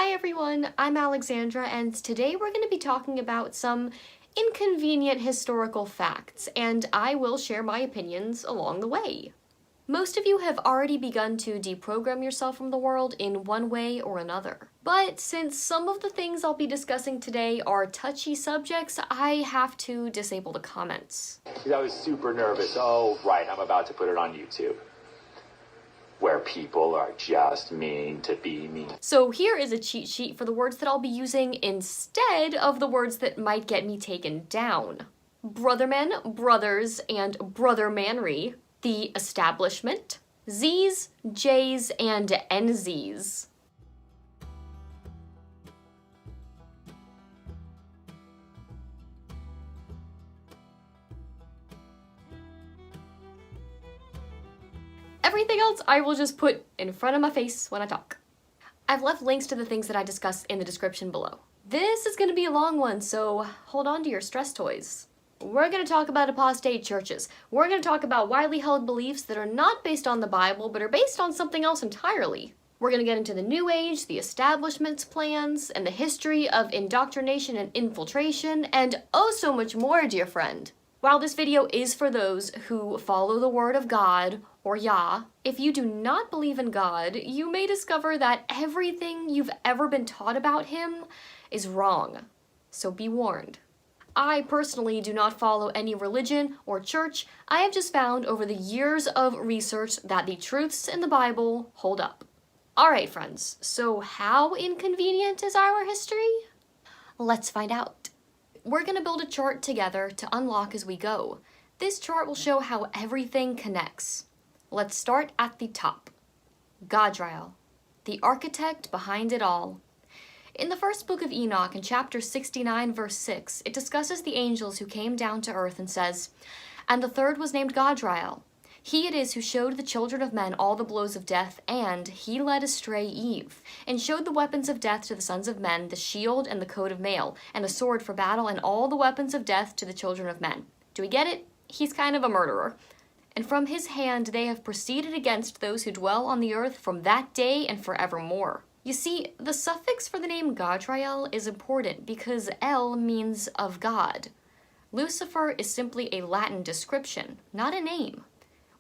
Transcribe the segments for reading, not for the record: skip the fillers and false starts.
Hi everyone, I'm Alexandra, and today we're going to be talking about some inconvenient historical facts, and I will share my opinions along the way. Most of you have already begun to deprogram yourself from the world in one way or another. But since some of the things I'll be discussing today are touchy subjects, I have to disable the comments. I was super nervous. Oh, right, I'm about to put it on YouTube, where people are just mean to be mean. So here is a cheat sheet for the words that I'll be using instead of the words that might get me taken down. Brothermen, brothers, and brothermanry. The establishment. Z's, J's, and NZ's. Everything else I will just put in front of my face when I talk. I've left links to the things that I discuss in the description below. This is going to be a long one, so hold on to your stress toys. We're going to talk about apostate churches. We're going to talk about widely held beliefs that are not based on the Bible, but are based on something else entirely. We're going to get into the New Age, the establishment's plans, and the history of indoctrination and infiltration, and oh so much more, dear friend. While this video is for those who follow the word of God, or Yah, if you do not believe in God, you may discover that everything you've ever been taught about him is wrong. So be warned. I personally do not follow any religion or church. I have just found over the years of research that the truths in the Bible hold up. Alright friends, so how inconvenient is our history? Let's find out. We're going to build a chart together to unlock as we go. This chart will show how everything connects. Let's start at the top. Godriel, the architect behind it all. In the first book of Enoch, in chapter 69, verse 6, it discusses the angels who came down to earth and says, "And the third was named Godriel. He it is who showed the children of men all the blows of death, and he led astray Eve, and showed the weapons of death to the sons of men, the shield and the coat of mail, and the sword for battle, and all the weapons of death to the children of men." Do we get it? He's kind of a murderer. "And from his hand they have proceeded against those who dwell on the earth from that day and forevermore." You see, the suffix for the name Godriel is important because El means of God. Lucifer is simply a Latin description, not a name.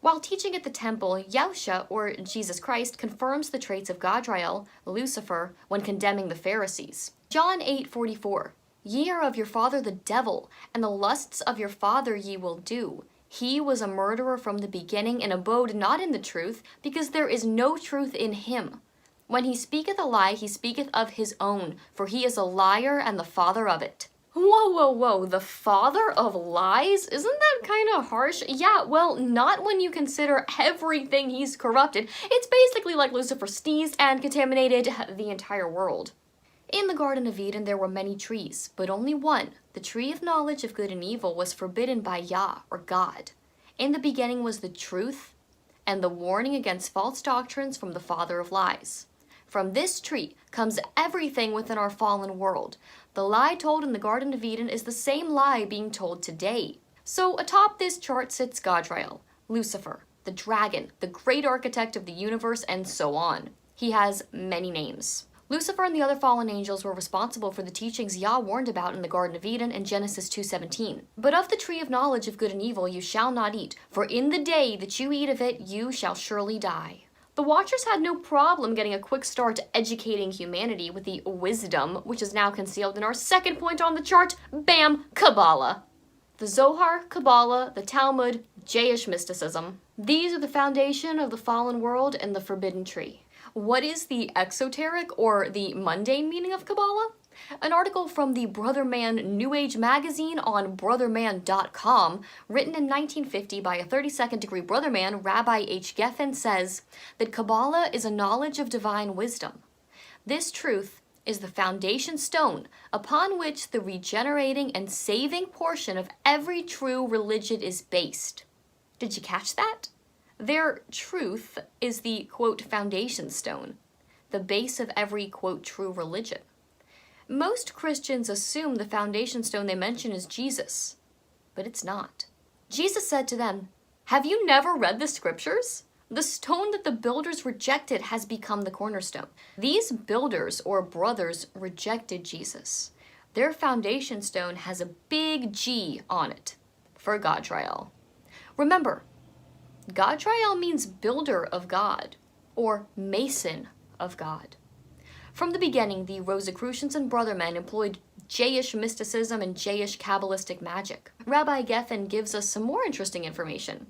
While teaching at the temple, Yahusha, or Jesus Christ, confirms the traits of Godriel, Lucifer, when condemning the Pharisees. John 8:44, "Ye are of your father the devil, and the lusts of your father ye will do. He was a murderer from the beginning, and abode not in the truth, because there is no truth in him. When he speaketh a lie, he speaketh of his own, for he is a liar and the father of it." Whoa, whoa, whoa, the father of lies? Isn't that kind of harsh? Yeah, well, not when you consider everything he's corrupted. It's basically like Lucifer sneezed and contaminated the entire world. In the Garden of Eden there were many trees, but only one, the tree of knowledge of good and evil, was forbidden by Yah, or God. In the beginning was the truth, and the warning against false doctrines from the father of lies. From this tree comes everything within our fallen world. The lie told in the Garden of Eden is the same lie being told today. So atop this chart sits Godriel, Lucifer, the dragon, the great architect of the universe, and so on. He has many names. Lucifer and the other fallen angels were responsible for the teachings Yah warned about in the Garden of Eden in Genesis 2:17. "But of the tree of knowledge of good and evil you shall not eat, for in the day that you eat of it you shall surely die." The Watchers had no problem getting a quick start educating humanity with the wisdom, which is now concealed in our second point on the chart, bam, Kabbalah. The Zohar, Kabbalah, the Talmud, Jewish mysticism. These are the foundation of the fallen world and the forbidden tree. What is the exoteric or the mundane meaning of Kabbalah? An article from the Brotherman New Age magazine on brotherman.com, written in 1950 by a 32nd degree Brotherman, Rabbi H. Geffen, says that Kabbalah is a knowledge of divine wisdom. This truth is the foundation stone upon which the regenerating and saving portion of every true religion is based. Did you catch that? Their truth is the, quote, foundation stone, the base of every, quote, true religion. Most Christians assume the foundation stone they mention is Jesus, but it's not. Jesus said to them, "Have you never read the scriptures? The stone that the builders rejected has become the cornerstone. These builders or brothers rejected Jesus. Their foundation stone has a big G on it for Godtriel. Remember, Godtriel means builder of God or mason of God. From the beginning, the Rosicrucians and Brothermen employed Jayish mysticism and Jayish Kabbalistic magic. Rabbi Geffen gives us some more interesting information.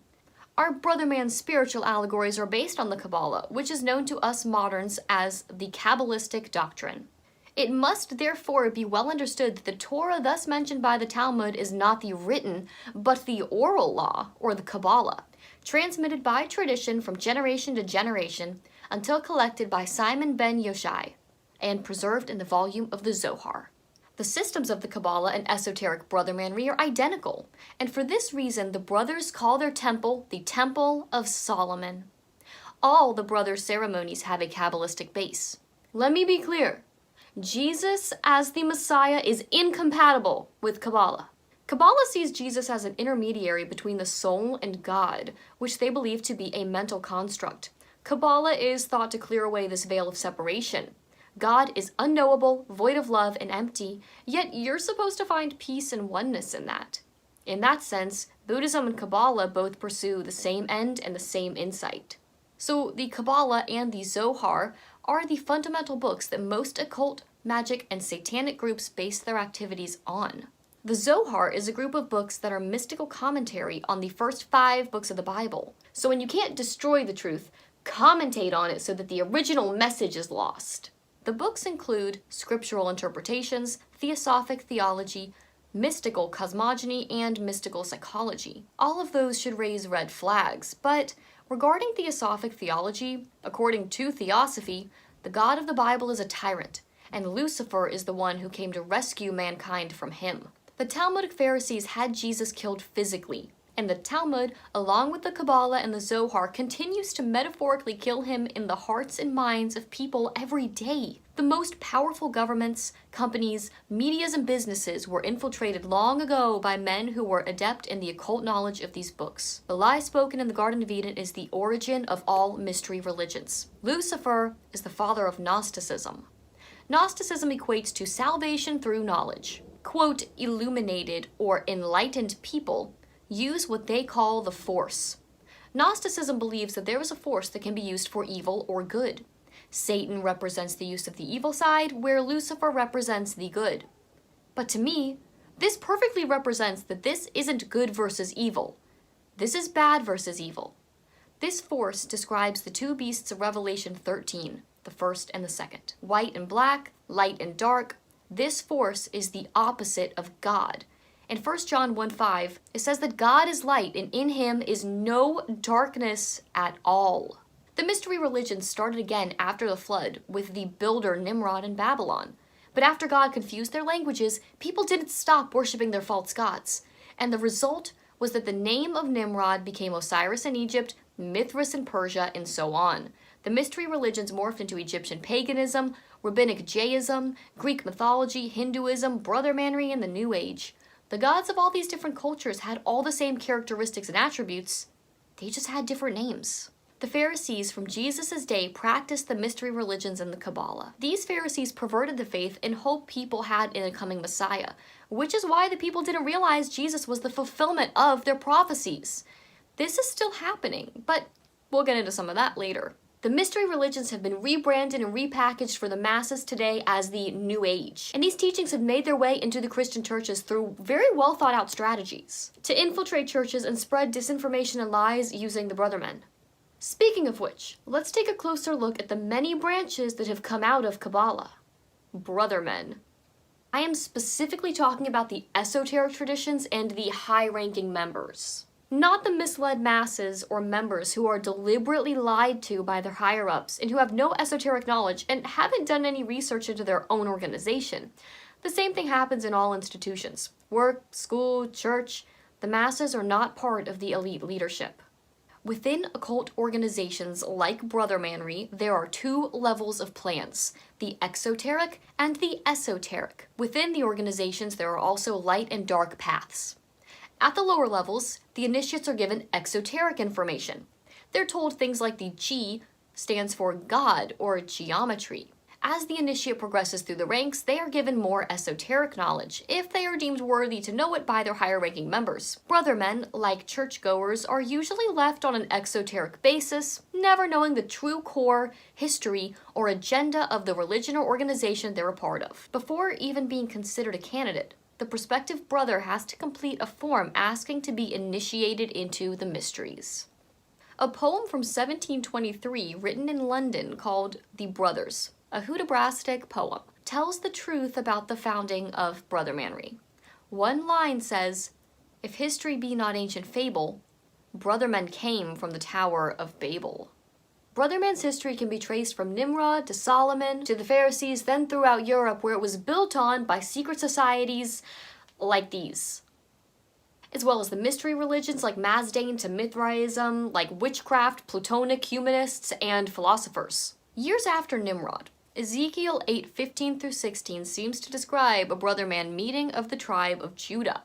Our Brotherman's spiritual allegories are based on the Kabbalah, which is known to us moderns as the Kabbalistic doctrine. It must therefore be well understood that the Torah thus mentioned by the Talmud is not the written, but the oral law, or the Kabbalah, transmitted by tradition from generation to generation until collected by Simon ben Yoshai and preserved in the volume of the Zohar. The systems of the Kabbalah and esoteric brothermanry are identical, and for this reason the brothers call their temple the Temple of Solomon. All the brothers' ceremonies have a Kabbalistic base. Let me be clear. Jesus as the Messiah is incompatible with Kabbalah. Kabbalah sees Jesus as an intermediary between the soul and God, which they believe to be a mental construct. Kabbalah is thought to clear away this veil of separation. God is unknowable, void of love, and empty, yet you're supposed to find peace and oneness in that. In that sense, Buddhism and Kabbalah both pursue the same end and the same insight. So the Kabbalah and the Zohar are the fundamental books that most occult, magic, and satanic groups base their activities on. The Zohar is a group of books that are mystical commentary on the first 5 books of the Bible. So when you can't destroy the truth, commentate on it so that the original message is lost. The books include scriptural interpretations, theosophic theology, mystical cosmogony, and mystical psychology. All of those should raise red flags, but regarding theosophic theology, according to Theosophy, the God of the Bible is a tyrant, and Lucifer is the one who came to rescue mankind from him. The Talmudic Pharisees had Jesus killed physically, and the Talmud, along with the Kabbalah and the Zohar, continues to metaphorically kill him in the hearts and minds of people every day. The most powerful governments, companies, medias, and businesses were infiltrated long ago by men who were adept in the occult knowledge of these books. The lie spoken in the Garden of Eden is the origin of all mystery religions. Lucifer is the father of Gnosticism. Gnosticism equates to salvation through knowledge. Quote, illuminated or enlightened people use what they call the force. Gnosticism believes that there is a force that can be used for evil or good. Satan represents the use of the evil side, where Lucifer represents the good. But to me, this perfectly represents that this isn't good versus evil. This is bad versus evil. This force describes the 2 beasts of Revelation 13, the first and the second. White and black, light and dark. This force is the opposite of God. In 1 John 1:5, it says that God is light and in him is no darkness at all. The mystery religions started again after the flood with the builder Nimrod in Babylon. But after God confused their languages, people didn't stop worshiping their false gods. And the result was that the name of Nimrod became Osiris in Egypt, Mithras in Persia, and so on. The mystery religions morphed into Egyptian paganism, rabbinic Judaism, Greek mythology, Hinduism, brothermanry, and the New Age. The gods of all these different cultures had all the same characteristics and attributes. They just had different names. The Pharisees from Jesus' day practiced the mystery religions and the Kabbalah. These Pharisees perverted the faith and hope people had in a coming Messiah, which is why the people didn't realize Jesus was the fulfillment of their prophecies. This is still happening, but we'll get into some of that later. The mystery religions have been rebranded and repackaged for the masses today as the New Age. And these teachings have made their way into the Christian churches through very well thought out strategies to infiltrate churches and spread disinformation and lies using the Brothermen. Speaking of which, let's take a closer look at the many branches that have come out of Kabbalah. Brothermen. I am specifically talking about the esoteric traditions and the high-ranking members. Not the misled masses or members who are deliberately lied to by their higher-ups and who have no esoteric knowledge and haven't done any research into their own organization. The same thing happens in all institutions. Work, school, church. The masses are not part of the elite leadership. Within occult organizations like Brothermanry, there are 2 levels of plans, the exoteric and the esoteric. Within the organizations, there are also light and dark paths. At the lower levels, the initiates are given exoteric information. They're told things like the G stands for God or geometry. As the initiate progresses through the ranks, they are given more esoteric knowledge, if they are deemed worthy to know it by their higher-ranking members. Brothermen, like churchgoers, are usually left on an exoteric basis, never knowing the true core, history, or agenda of the religion or organization they're a part of. Before even being considered a candidate, the prospective brother has to complete a form asking to be initiated into the mysteries. A poem from 1723 written in London called The Brothers, a Hudibrastic poem, tells the truth about the founding of Brothermanry. One line says, "If history be not ancient fable, brothermen came from the Tower of Babel." Brotherman's history can be traced from Nimrod to Solomon to the Pharisees, then throughout Europe, where it was built on by secret societies like these, as well as the mystery religions like Mazdain to Mithraism, like witchcraft, Platonic humanists, and philosophers. Years after Nimrod, Ezekiel 8:15-16 seems to describe a brotherman meeting of the tribe of Judah.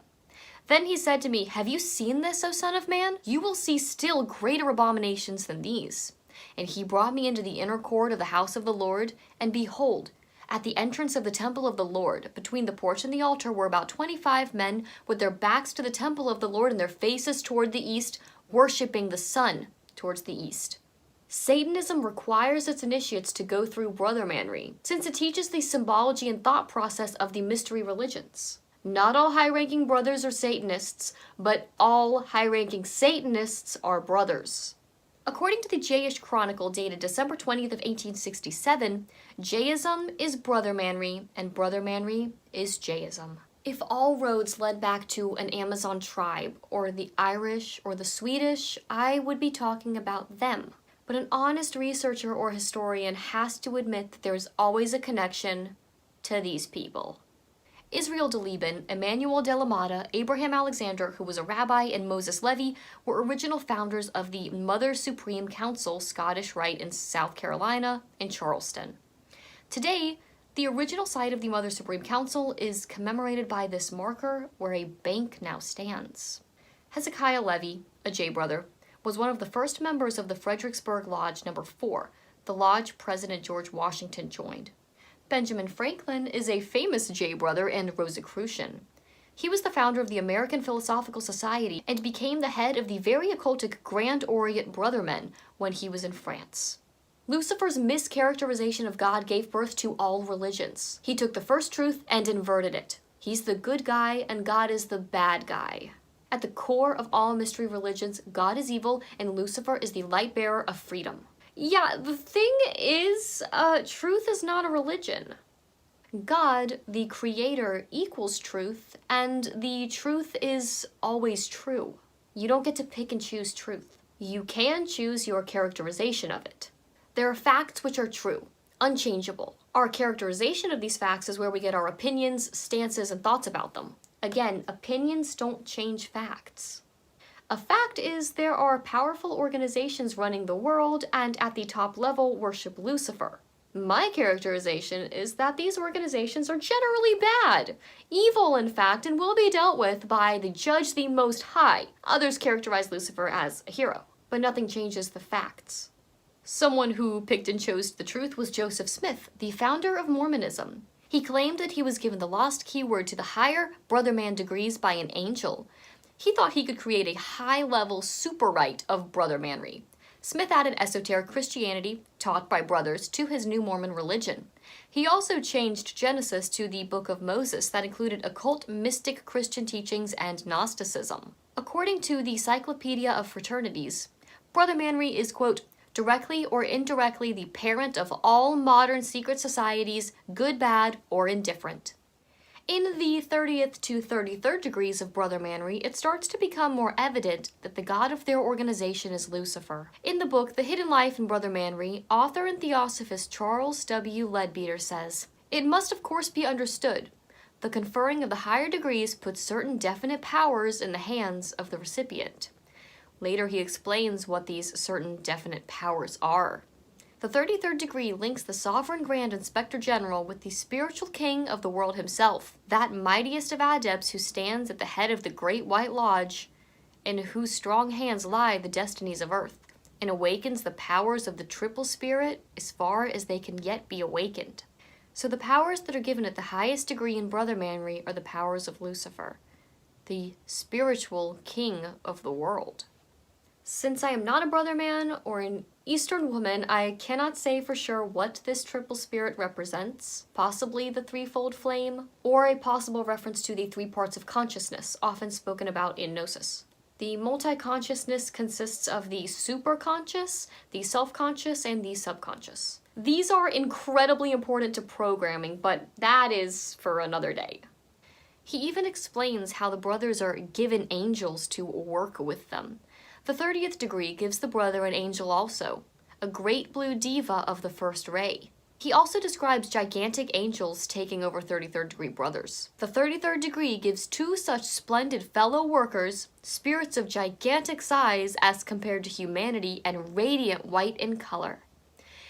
Then he said to me, "Have you seen this, O son of man? You will see still greater abominations than these." And he brought me into the inner court of the house of the Lord, and behold, at the entrance of the temple of the Lord, between the porch and the altar, were about 25 men with their backs to the temple of the Lord and their faces toward the east, worshiping the sun towards the east. Satanism requires its initiates to go through brothermanry, since it teaches the symbology and thought process of the mystery religions. Not all high-ranking brothers are Satanists, but all high-ranking Satanists are brothers. According to the Jayish Chronicle dated December 20th of 1867, Jayism is brothermanry, and brothermanry is Jayism. If all roads led back to an Amazon tribe, or the Irish, or the Swedish, I would be talking about them. But an honest researcher or historian has to admit that there is always a connection to these people. Israel de Liban, Emmanuel de la Mata, Abraham Alexander, who was a rabbi, and Moses Levy were original founders of the Mother Supreme Council Scottish Rite in South Carolina in Charleston. Today, the original site of the Mother Supreme Council is commemorated by this marker where a bank now stands. Hezekiah Levy, a J brother, was one of the first members of the Fredericksburg Lodge No. 4, the lodge President George Washington joined. Benjamin Franklin is a famous J brother and Rosicrucian. He was the founder of the American Philosophical Society and became the head of the very occultic Grand Orient Brothermen when he was in France. Lucifer's mischaracterization of God gave birth to all religions. He took the first truth and inverted it. He's the good guy and God is the bad guy. At the core of all mystery religions, God is evil and Lucifer is the light bearer of freedom. Yeah, the thing is, truth is not a religion. God, the creator, equals truth, and the truth is always true. You don't get to pick and choose truth. You can choose your characterization of it. There are facts which are true, unchangeable. Our characterization of these facts is where we get our opinions, stances, and thoughts about them. Again, opinions don't change facts. A fact is there are powerful organizations running the world and at the top level worship Lucifer. My characterization is that these organizations are generally bad, evil in fact, and will be dealt with by the Judge the Most High. Others characterize Lucifer as a hero, but nothing changes the facts. Someone who picked and chose the truth was Joseph Smith, the founder of Mormonism. He claimed that he was given the lost keyword to the higher brotherman degrees by an angel. He thought he could create a high-level super rite of brothermanry. Smith added esoteric Christianity, taught by brothers, to his new Mormon religion. He also changed Genesis to the Book of Moses that included occult mystic Christian teachings and Gnosticism. According to the Cyclopedia of Fraternities, brothermanry is, quote, directly or indirectly the parent of all modern secret societies, good, bad, or indifferent. In the 30th to 33rd degrees of brothermanry, it starts to become more evident that the god of their organization is Lucifer. In the book The Hidden Life in Brothermanry, author and theosophist Charles W. Leadbeater says, "It must of course be understood. The conferring of the higher degrees puts certain definite powers in the hands of the recipient." Later he explains what these certain definite powers are. The 33rd degree links the sovereign grand inspector general with the spiritual king of the world himself, that mightiest of adepts who stands at the head of the great white lodge, in whose strong hands lie the destinies of earth. and awakens the powers of the triple spirit as far as they can yet be awakened. So the powers that are given at the highest degree in Brother Manry are the powers of Lucifer, the spiritual king of the world. Since I am not a brother man or an Eastern woman, I cannot say for sure what this triple spirit represents, possibly the threefold flame, or a possible reference to the three parts of consciousness often spoken about in Gnosis. The multi-consciousness consists of the superconscious, the self-conscious, and the subconscious. These are incredibly important to programming, but that is for another day. He even explains how the brothers are given angels to work with them. The 30th degree gives the brother an angel also, a great blue diva of the first ray. He also describes gigantic angels taking over 33rd degree brothers. The 33rd degree gives two such splendid fellow workers, spirits of gigantic size as compared to humanity and radiant white in color.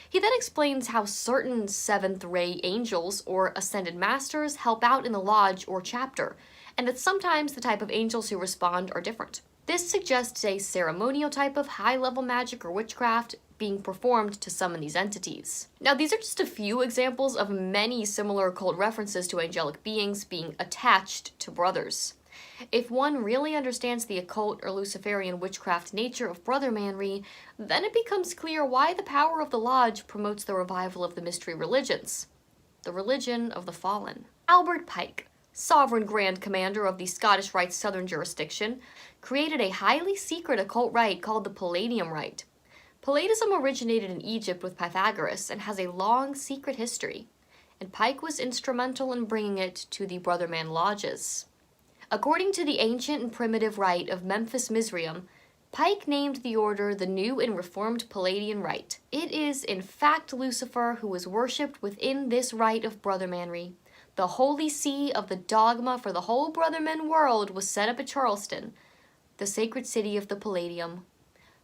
He then explains how certain 7th ray angels or ascended masters help out in the lodge or chapter, and that sometimes the type of angels who respond are different. This suggests a ceremonial type of high-level magic or witchcraft being performed to summon these entities. Now, these are just a few examples of many similar occult references to angelic beings being attached to brothers. If one really understands the occult or Luciferian witchcraft nature of Brother Manry, then it becomes clear why the power of the Lodge promotes the revival of the mystery religions, the religion of the fallen. Albert Pike, Sovereign Grand Commander of the Scottish Rite's Southern Jurisdiction, created a highly secret occult rite called the Palladium Rite. Palladism originated in Egypt with Pythagoras and has a long secret history, and Pike was instrumental in bringing it to the Brotherman lodges. According to the ancient and primitive rite of Memphis Mizraim, Pike named the order the New and Reformed Palladian Rite. It is in fact Lucifer who was worshipped within this rite of Brother Manry. The holy see of the dogma for the whole Brotherman world was set up at Charleston, the sacred city of the Palladium.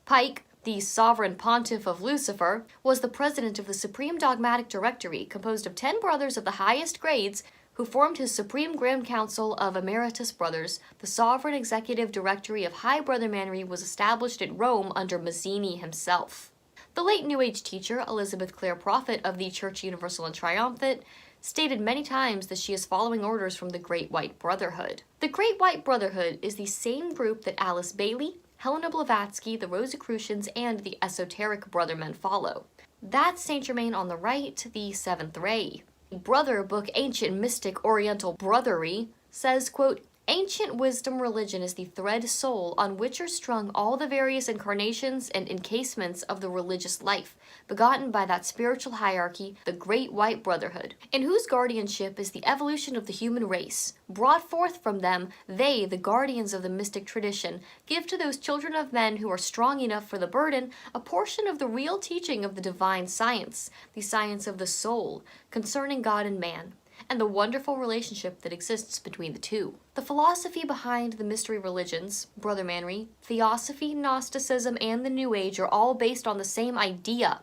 Pike, the sovereign pontiff of Lucifer, was the president of the Supreme Dogmatic Directory, composed of 10 brothers of the highest grades who formed his Supreme Grand Council of Emeritus Brothers. The Sovereign Executive Directory of High Brother Manry was established at Rome under Mazzini himself. The late New Age teacher, Elizabeth Clare Prophet of the Church Universal and Triumphant, stated many times that she is following orders from the Great White Brotherhood. The Great White Brotherhood is the same group that Alice Bailey, Helena Blavatsky, the Rosicrucians, and the Esoteric Brothermen follow. That's Saint Germain on the right, the 7th ray. Brother book Ancient Mystic Oriental Brothery says, quote, "Ancient wisdom religion is the thread soul on which are strung all the various incarnations and encasements of the religious life, begotten by that spiritual hierarchy, the Great White Brotherhood, in whose guardianship is the evolution of the human race. Brought forth from them, they, the guardians of the mystic tradition, give to those children of men who are strong enough for the burden a portion of the real teaching of the divine science, the science of the soul, concerning God and man, and the wonderful relationship that exists between the two." The philosophy behind the mystery religions, Brother Manry, Theosophy, Gnosticism, and the New Age are all based on the same idea.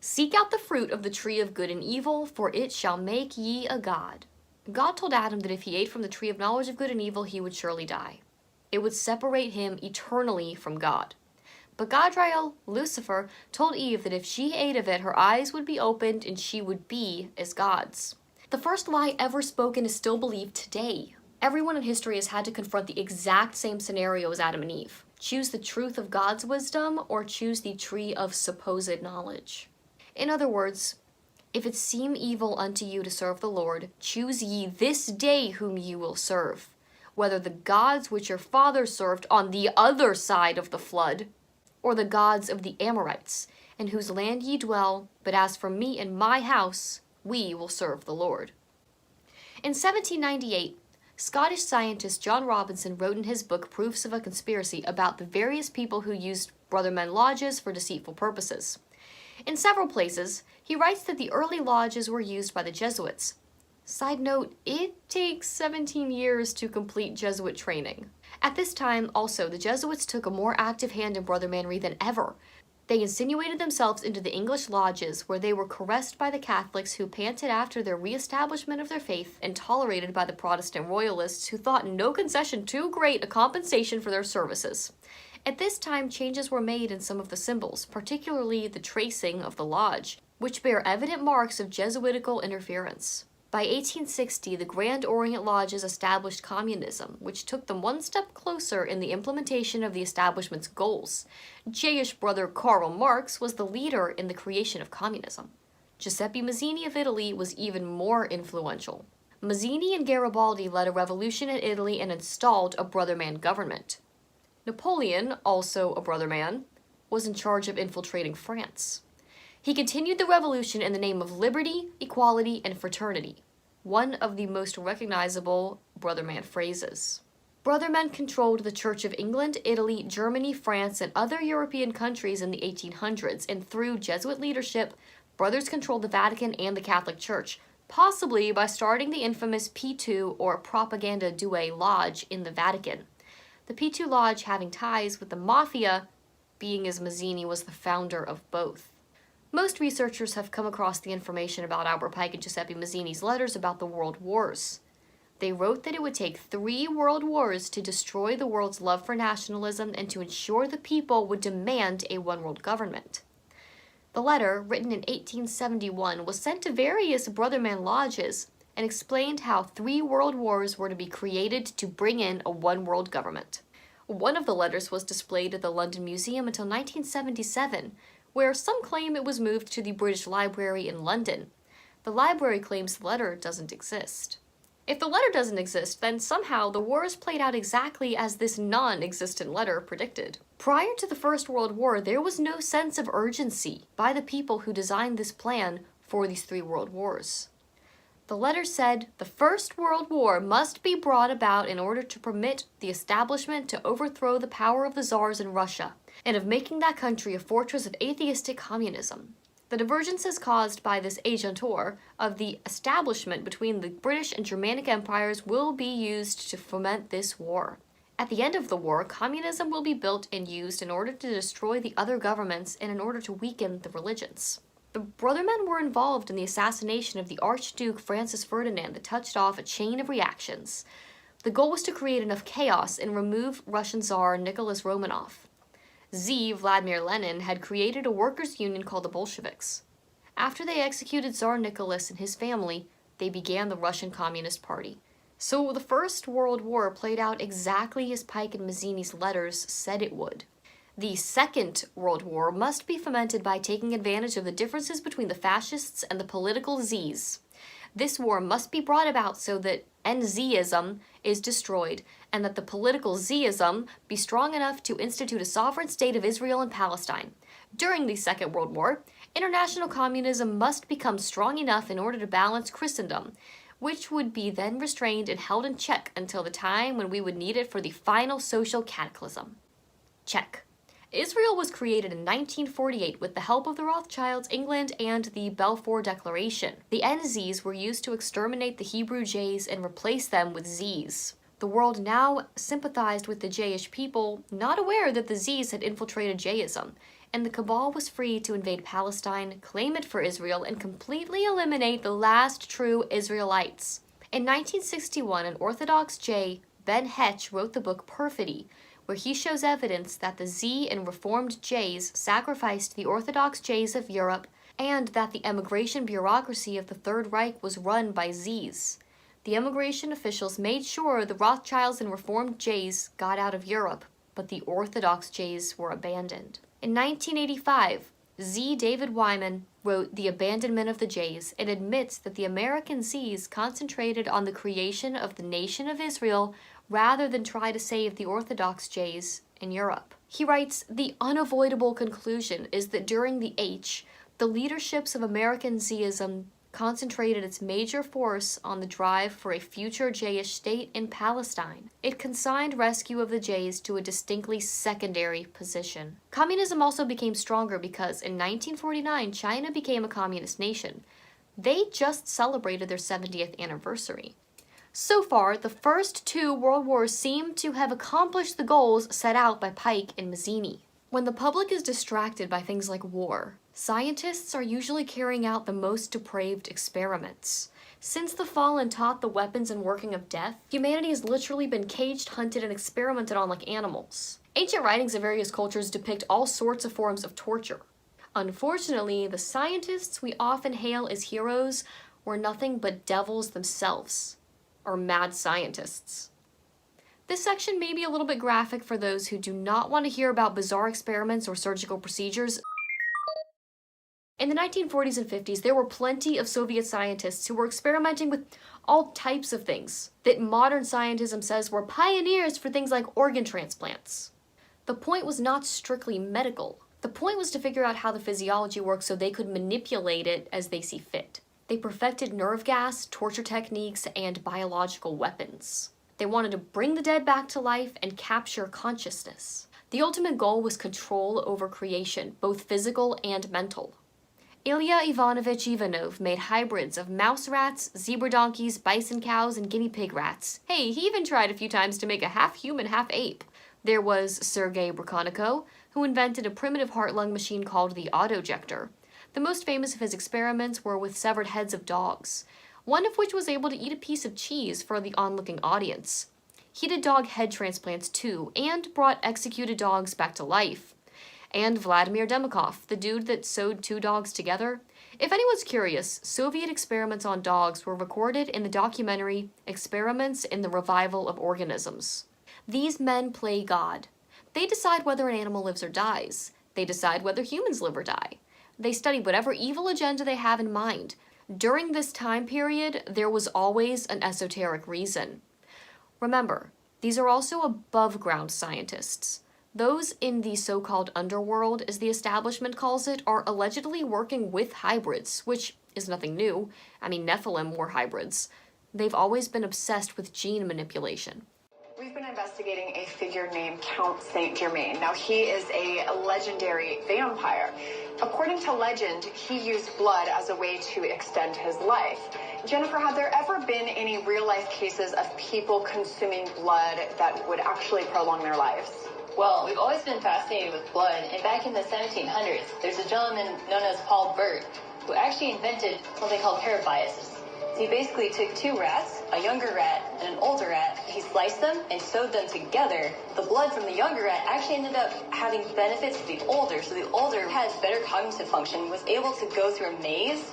Seek out the fruit of the tree of good and evil, for it shall make ye a god. God told Adam that if he ate from the tree of knowledge of good and evil, he would surely die. It would separate him eternally from God. But Gadrael, Lucifer, told Eve that if she ate of it, her eyes would be opened and she would be as gods. The first lie ever spoken is still believed today. Everyone in history has had to confront the exact same scenario as Adam and Eve. Choose the truth of God's wisdom or choose the tree of supposed knowledge. In other words, if it seem evil unto you to serve the Lord, choose ye this day whom ye will serve, whether the gods which your fathers served on the other side of the flood, or the gods of the Amorites, in whose land ye dwell, but as for me and my house, we will serve the Lord. In 1798, Scottish scientist John Robinson wrote in his book Proofs of a Conspiracy about the various people who used Brothermen lodges for deceitful purposes. In several places, he writes that the early lodges were used by the Jesuits. Side note, it takes 17 years to complete Jesuit training. At this time, also, the Jesuits took a more active hand in Brother Manry than ever. They insinuated themselves into the English lodges, where they were caressed by the Catholics who panted after their re-establishment of their faith, and tolerated by the Protestant royalists who thought no concession too great a compensation for their services. At this time, changes were made in some of the symbols, particularly the tracing of the lodge, which bear evident marks of Jesuitical interference. By 1860, the Grand Orient Lodges established communism, which took them one step closer in the implementation of the establishment's goals. Jayish brother Karl Marx was the leader in the creation of communism. Giuseppe Mazzini of Italy was even more influential. Mazzini and Garibaldi led a revolution in Italy and installed a brother-man government. Napoleon, also a brother-man, was in charge of infiltrating France. He continued the revolution in the name of liberty, equality, and fraternity, one of the most recognizable brother-man phrases. Brother-men controlled the Church of England, Italy, Germany, France, and other European countries in the 1800s, and through Jesuit leadership, brothers controlled the Vatican and the Catholic Church, possibly by starting the infamous P2 or Propaganda Due Lodge in the Vatican. The P2 Lodge having ties with the Mafia, being as Mazzini was the founder of both. Most researchers have come across the information about Albert Pike and Giuseppe Mazzini's letters about the World Wars. They wrote that it would take 3 world wars to destroy the world's love for nationalism and to ensure the people would demand a one-world government. The letter, written in 1871, was sent to various brotherman lodges and explained how 3 world wars were to be created to bring in a one-world government. One of the letters was displayed at the London Museum until 1977, where some claim it was moved to the British Library in London. The library claims the letter doesn't exist. If the letter doesn't exist, then somehow the wars played out exactly as this non-existent letter predicted. Prior to the First World War, there was no sense of urgency by the people who designed this plan for these 3 world wars. The letter said, "The First World War must be brought about in order to permit the establishment to overthrow the power of the czars in Russia, and of making that country a fortress of atheistic communism. The divergences caused by this agentur of the establishment between the British and Germanic empires will be used to foment this war. At the end of the war, communism will be built and used in order to destroy the other governments and in order to weaken the religions." The brothermen were involved in the assassination of the Archduke Francis Ferdinand that touched off a chain of reactions. The goal was to create enough chaos and remove Russian Tsar Nicholas Romanov. Vladimir Lenin, had created a workers' union called the Bolsheviks. After they executed Tsar Nicholas and his family, they began the Russian Communist Party. So the First World War played out exactly as Pike and Mazzini's letters said it would. The Second World War must be fomented by taking advantage of the differences between the fascists and the political Zs. This war must be brought about so that NZism is destroyed, and that the political Zism be strong enough to institute a sovereign state of Israel and Palestine. During the Second World War, international communism must become strong enough in order to balance Christendom, which would be then restrained and held in check until the time when we would need it for the final social cataclysm. Check. Israel was created in 1948 with the help of the Rothschilds, England, and the Balfour Declaration. The NZs were used to exterminate the Hebrew J's and replace them with Z's. The world now sympathized with the Jayish people, not aware that the Z's had infiltrated Jayism, and the cabal was free to invade Palestine, claim it for Israel, and completely eliminate the last true Israelites. In 1961, an Orthodox Jay, Ben Hetch, wrote the book Perfidy, where he shows evidence that the Z and Reformed Jays sacrificed the Orthodox Jays of Europe, and that the emigration bureaucracy of the Third Reich was run by Zs. The immigration officials made sure the Rothschilds and Reformed Jays got out of Europe, but the Orthodox Jays were abandoned. In 1985, Z. David Wyman wrote The Abandonment of the Jays and admits that the American Zs concentrated on the creation of the nation of Israel rather than try to save the Orthodox Jays in Europe. He writes, "The unavoidable conclusion is that during the H, the leaderships of American Zism concentrated its major force on the drive for a future Jayish state in Palestine. It consigned rescue of the Jays to a distinctly secondary position." Communism also became stronger because in 1949, China became a communist nation. They just celebrated their 70th anniversary. So far, the first 2 world wars seem to have accomplished the goals set out by Pike and Mazzini. When the public is distracted by things like war, scientists are usually carrying out the most depraved experiments. Since the fallen taught the weapons and working of death, humanity has literally been caged, hunted, and experimented on like animals. Ancient writings of various cultures depict all sorts of forms of torture. Unfortunately, the scientists we often hail as heroes were nothing but devils themselves, or mad scientists. This section may be a little bit graphic for those who do not want to hear about bizarre experiments or surgical procedures. In the 1940s and 50s, there were plenty of Soviet scientists who were experimenting with all types of things that modern scientism says were pioneers for things like organ transplants. The point was not strictly medical. The point was to figure out how the physiology works so they could manipulate it as they see fit. They perfected nerve gas, torture techniques, and biological weapons. They wanted to bring the dead back to life and capture consciousness. The ultimate goal was control over creation, both physical and mental. Ilya Ivanovich Ivanov made hybrids of mouse rats, zebra donkeys, bison cows, and guinea pig rats. Hey, he even tried a few times to make a half-human, half-ape. There was Sergei Brukhaniko, who invented a primitive heart-lung machine called the autojector. The most famous of his experiments were with severed heads of dogs, one of which was able to eat a piece of cheese for the onlooking audience. He did dog head transplants too, and brought executed dogs back to life. And Vladimir Demikov, the dude that sewed two dogs together. If anyone's curious, Soviet experiments on dogs were recorded in the documentary Experiments in the Revival of Organisms. These men play God. They decide whether an animal lives or dies. They decide whether humans live or die. They study whatever evil agenda they have in mind. During this time period, there was always an esoteric reason. Remember, these are also above-ground scientists. Those in the so-called underworld, as the establishment calls it, are allegedly working with hybrids, which is nothing new. I mean, Nephilim were hybrids. They've always been obsessed with gene manipulation. We've been investigating a figure named Count Saint Germain. Now, he is a legendary vampire. According to legend, he used blood as a way to extend his life. Jennifer, have there ever been any real-life cases of people consuming blood that would actually prolong their lives? Well, we've always been fascinated with blood, and back in the 1700s, there's a gentleman known as Paul Bert, who actually invented something called parabiosis. He basically took two rats, a younger rat and an older rat. He sliced them and sewed them together. The blood from the younger rat actually ended up having benefits to the older. So the older had better cognitive function, was able to go through a maze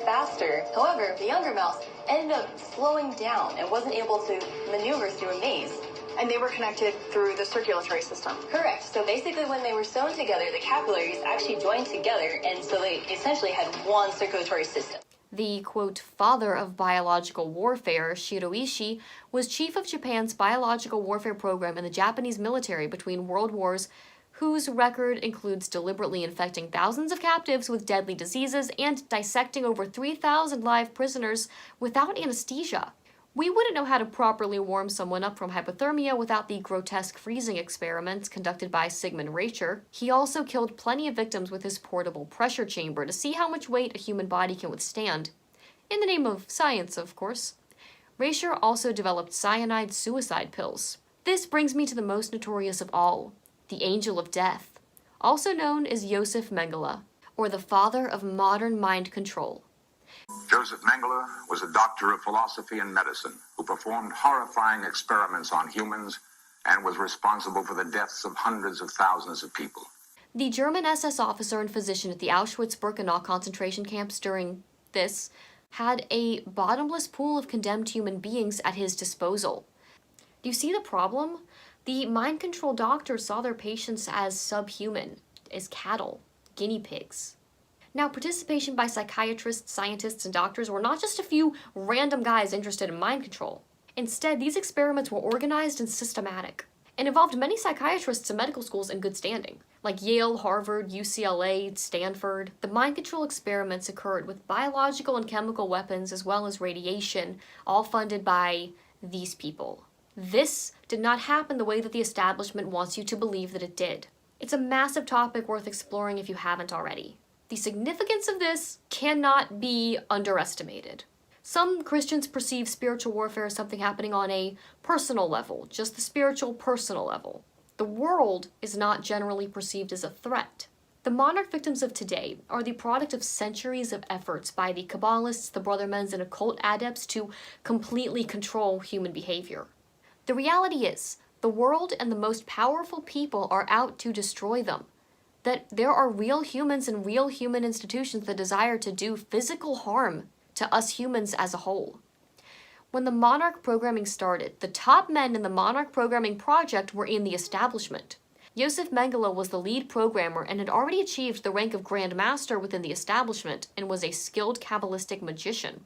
faster. However, the younger mouse ended up slowing down and wasn't able to maneuver through a maze. And they were connected through the circulatory system. Correct. So basically when they were sewn together, the capillaries actually joined together, and so they essentially had one circulatory system. The, quote, father of biological warfare, Shiroishi, was chief of Japan's biological warfare program in the Japanese military between world wars, whose record includes deliberately infecting thousands of captives with deadly diseases and dissecting over 3,000 live prisoners without anesthesia. We wouldn't know how to properly warm someone up from hypothermia without the grotesque freezing experiments conducted by Sigmund Reicher. He also killed plenty of victims with his portable pressure chamber to see how much weight a human body can withstand. In the name of science, of course. Reicher also developed cyanide suicide pills. This brings me to the most notorious of all, the Angel of Death, also known as Josef Mengele, or the father of modern mind control. Joseph Mengele was a doctor of philosophy and medicine who performed horrifying experiments on humans and was responsible for the deaths of hundreds of thousands of people. The German SS officer and physician at the Auschwitz-Birkenau concentration camps during this had a bottomless pool of condemned human beings at his disposal. Do you see the problem? The mind control doctors saw their patients as subhuman, as cattle, guinea pigs. Now, participation by psychiatrists, scientists, and doctors were not just a few random guys interested in mind control. Instead, these experiments were organized and systematic, and involved many psychiatrists and medical schools in good standing, like Yale, Harvard, UCLA, Stanford. The mind control experiments occurred with biological and chemical weapons as well as radiation, all funded by these people. This did not happen the way that the establishment wants you to believe that it did. It's a massive topic worth exploring if you haven't already. The significance of this cannot be underestimated. Some Christians perceive spiritual warfare as something happening on a personal level, just the spiritual, personal level. The world is not generally perceived as a threat. The monarch victims of today are the product of centuries of efforts by the Kabbalists, the Brothermens, and occult adepts to completely control human behavior. The reality is, The world and the most powerful people are out to destroy them. That there are real humans and real human institutions that desire to do physical harm to us humans as a whole. When the Monarch programming started, the top men in the Monarch programming project were in the establishment. Joseph Mengele was the lead programmer and had already achieved the rank of Grand Master within the establishment and was a skilled Kabbalistic magician.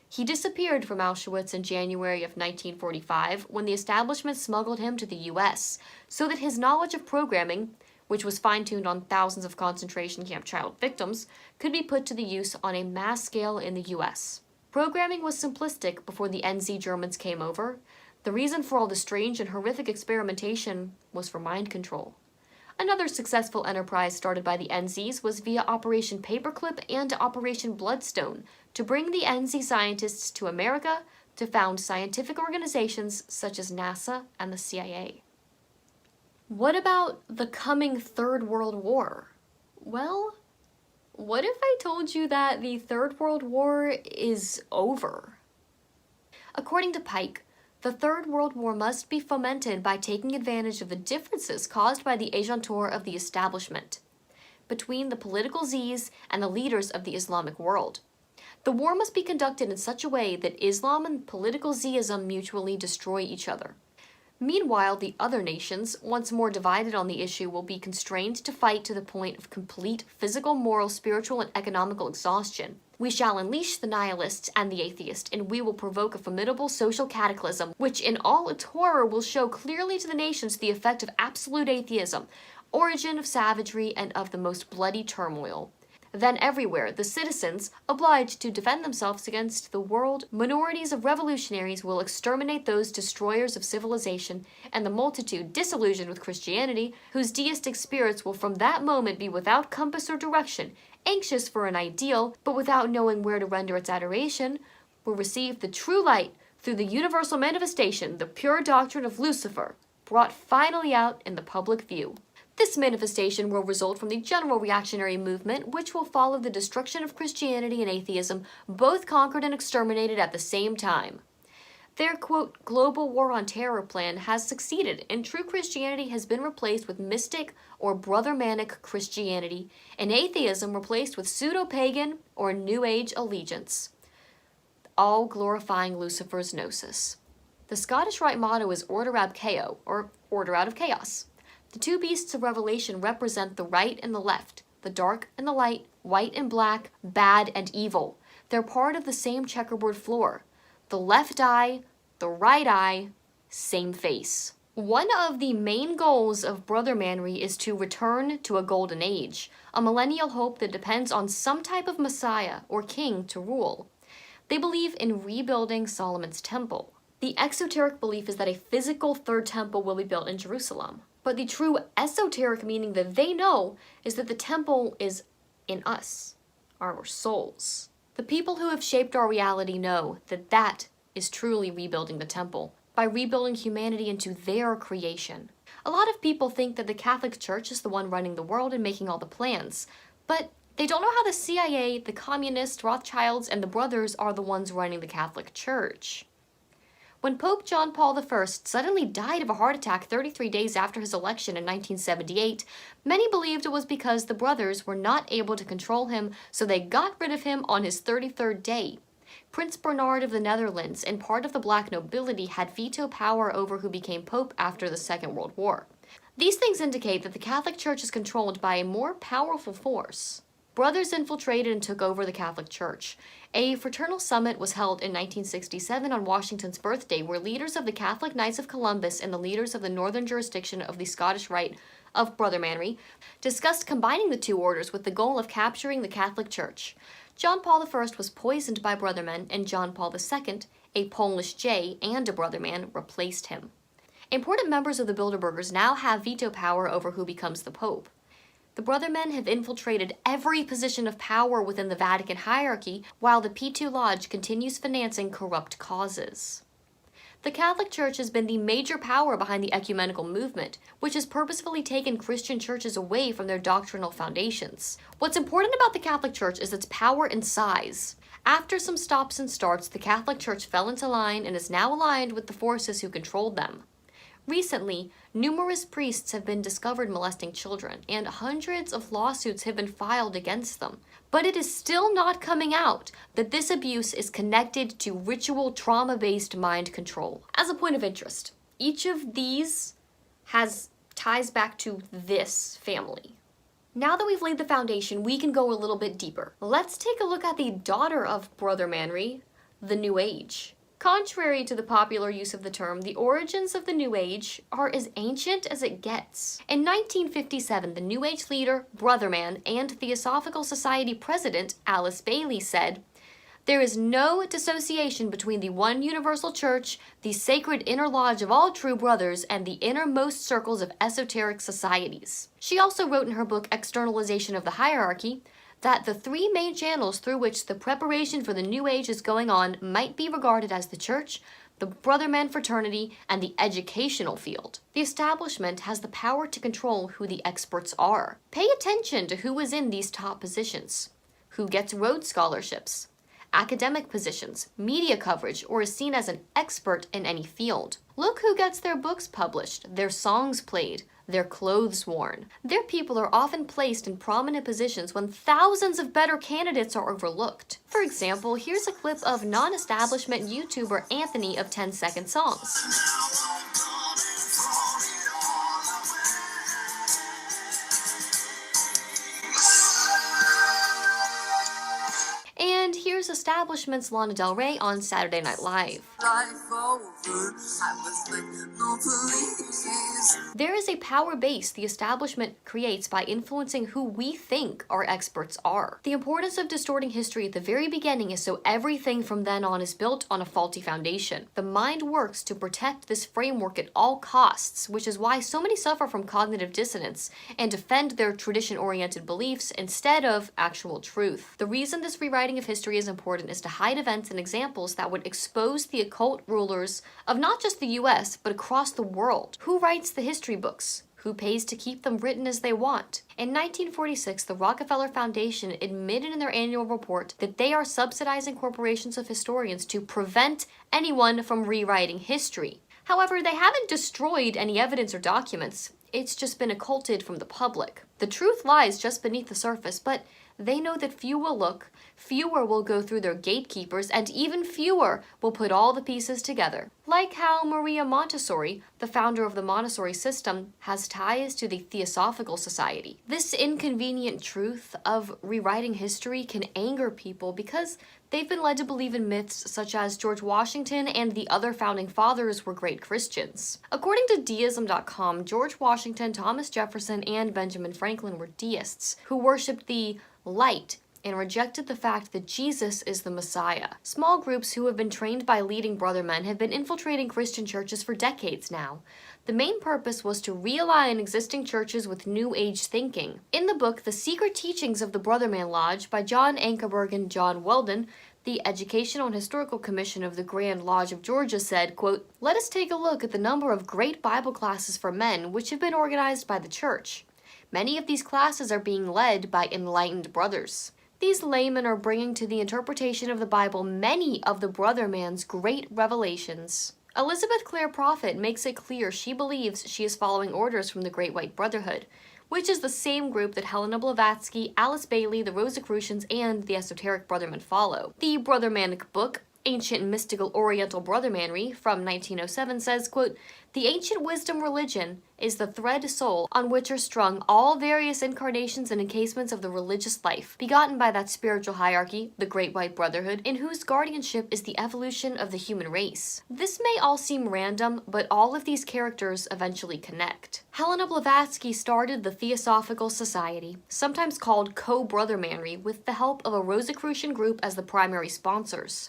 He disappeared from Auschwitz in January of 1945 when the establishment smuggled him to the US, so that his knowledge of programming, which was fine-tuned on thousands of concentration camp child victims, could be put to the use on a mass scale in the US. Programming was simplistic before the NZ Germans came over. The reason for all the strange and horrific experimentation was for mind control. Another successful enterprise started by the NZs was via Operation Paperclip and Operation Bloodstone to bring the NZ scientists to America to found scientific organizations such as NASA and the CIA. What about the coming Third World War? Well, what if I told you that the Third World War is over? According to Pike, the Third World War must be fomented by taking advantage of the differences caused by the agentur of the establishment between the political Z's and the leaders of the Islamic world. The war must be conducted in such a way that Islam and political Zism mutually destroy each other. Meanwhile, the other nations, once more divided on the issue, will be constrained to fight to the point of complete physical, moral, spiritual, and economical exhaustion. We shall unleash the nihilist and the atheist, and we will provoke a formidable social cataclysm, which in all its horror will show clearly to the nations the effect of absolute atheism, origin of savagery, and of the most bloody turmoil. Then everywhere, the citizens, obliged to defend themselves against the world, minorities of revolutionaries will exterminate those destroyers of civilization, and the multitude, disillusioned with Christianity, whose deistic spirits will from that moment be without compass or direction, anxious for an ideal, but without knowing where to render its adoration, will receive the true light through the universal manifestation, the pure doctrine of Lucifer, brought finally out in the public view. This manifestation will result from the general reactionary movement, which will follow the destruction of Christianity and atheism, both conquered and exterminated at the same time. Their, quote, global war on terror plan has succeeded, and true Christianity has been replaced with mystic or brother-manic Christianity, and atheism replaced with pseudo-pagan or New Age allegiance, all glorifying Lucifer's gnosis. The Scottish Rite motto is Order ab Chaos, or Order out of Chaos. The two beasts of Revelation represent the right and the left, the dark and the light, white and black, bad and evil. They're part of the same checkerboard floor. The left eye, the right eye, same face. One of the main goals of brothermanry is to return to a golden age, a millennial hope that depends on some type of messiah or king to rule. They believe in rebuilding Solomon's temple. The exoteric belief is that a physical third temple will be built in Jerusalem. But the true esoteric meaning that they know is that the temple is in us, our souls. The people who have shaped our reality know that that is truly rebuilding the temple, by rebuilding humanity into their creation. A lot of people think that the Catholic Church is the one running the world and making all the plans, but they don't know how the CIA, the communists, Rothschilds, and the brothers are the ones running the Catholic Church. When Pope John Paul I suddenly died of a heart attack 33 days after his election in 1978, many believed it was because the brothers were not able to control him, so they got rid of him on his 33rd day. Prince Bernard of the Netherlands and part of the black nobility had veto power over who became pope after the Second World War. These things indicate that the Catholic Church is controlled by a more powerful force. Brothers infiltrated and took over the Catholic Church. A fraternal summit was held in 1967 on Washington's birthday, where leaders of the Catholic Knights of Columbus and the leaders of the northern jurisdiction of the Scottish Rite of Brothermanry discussed combining the two orders with the goal of capturing the Catholic Church. John Paul I was poisoned by Brothermen, and John Paul II, a Polish J and a Brotherman, replaced him. Important members of the Bilderbergers now have veto power over who becomes the Pope. The Brothermen have infiltrated every position of power within the Vatican hierarchy, while the P2 Lodge continues financing corrupt causes. The Catholic Church has been the major power behind the ecumenical movement, which has purposefully taken Christian churches away from their doctrinal foundations. What's important about the Catholic Church is its power and size. After some stops and starts, the Catholic Church fell into line and is now aligned with the forces who controlled them. Recently, numerous priests have been discovered molesting children, and hundreds of lawsuits have been filed against them. But it is still not coming out that this abuse is connected to ritual trauma-based mind control. As a point of interest, each of these has ties back to this family. Now that we've laid the foundation, we can go a little bit deeper. Let's take a look at the daughter of Brother Manry, the New Age. Contrary to the popular use of the term, the origins of the New Age are as ancient as it gets. In 1957, the New Age leader, Brotherman, and Theosophical Society president, Alice Bailey, said, "There is no dissociation between the one universal church, the sacred inner lodge of all true brothers, and the innermost circles of esoteric societies." She also wrote in her book, Externalization of the Hierarchy, that the three main channels through which the preparation for the New Age is going on might be regarded as the church, the Brotherman fraternity, and the educational field. The establishment has the power to control who the experts are. Pay attention to who is in these top positions, who gets Rhodes scholarships, academic positions, media coverage, or is seen as an expert in any field. Look who gets their books published, their songs played, their clothes worn. Their people are often placed in prominent positions when thousands of better candidates are overlooked. For example, here's a clip of non-establishment YouTuber Anthony of 10 Second Songs. And here's Establishment's Lana Del Rey on Saturday Night Live. There is a power base the establishment creates by influencing who we think our experts are. The importance of distorting history at the very beginning is so everything from then on is built on a faulty foundation. The mind works to protect this framework at all costs, which is why so many suffer from cognitive dissonance and defend their tradition-oriented beliefs instead of actual truth. The reason this rewriting of history is important is to hide events and examples that would expose the occult rulers of not just the US, but across the world. Who writes the history books? Who pays to keep them written as they want? In 1946, the Rockefeller Foundation admitted in their annual report that they are subsidizing corporations of historians to prevent anyone from rewriting history. However, they haven't destroyed any evidence or documents. It's just been occulted from the public. The truth lies just beneath the surface, but they know that few will look, fewer will go through their gatekeepers, and even fewer will put all the pieces together. Like how Maria Montessori, the founder of the Montessori system, has ties to the Theosophical Society. This inconvenient truth of rewriting history can anger people because they've been led to believe in myths such as George Washington and the other founding fathers were great Christians. According to deism.com, George Washington, Thomas Jefferson, and Benjamin Franklin were deists who worshipped the light and rejected the fact that Jesus is the Messiah. Small groups who have been trained by leading brother men have been infiltrating Christian churches for decades now. The main purpose was to realign existing churches with New Age thinking. In the book, The Secret Teachings of the Brotherman Lodge by John Ankerberg and John Weldon, the Educational and Historical Commission of the Grand Lodge of Georgia said, quote, "Let us take a look at the number of great Bible classes for men which have been organized by the church. Many of these classes are being led by enlightened brothers. These laymen are bringing to the interpretation of the Bible many of the brother man's great revelations." Elizabeth Clare Prophet makes it clear she believes she is following orders from the Great White Brotherhood, which is the same group that Helena Blavatsky, Alice Bailey, the Rosicrucians, and the Esoteric Brothermen follow. The Brothermanic book, Ancient and Mystical Oriental Brothermanry, from 1907 says, quote, "The ancient wisdom religion is the thread soul on which are strung all various incarnations and encasements of the religious life, begotten by that spiritual hierarchy, the Great White Brotherhood, in whose guardianship is the evolution of the human race." This may all seem random, but all of these characters eventually connect. Helena Blavatsky started the Theosophical Society, sometimes called Co-Brothermanry, with the help of a Rosicrucian group as the primary sponsors.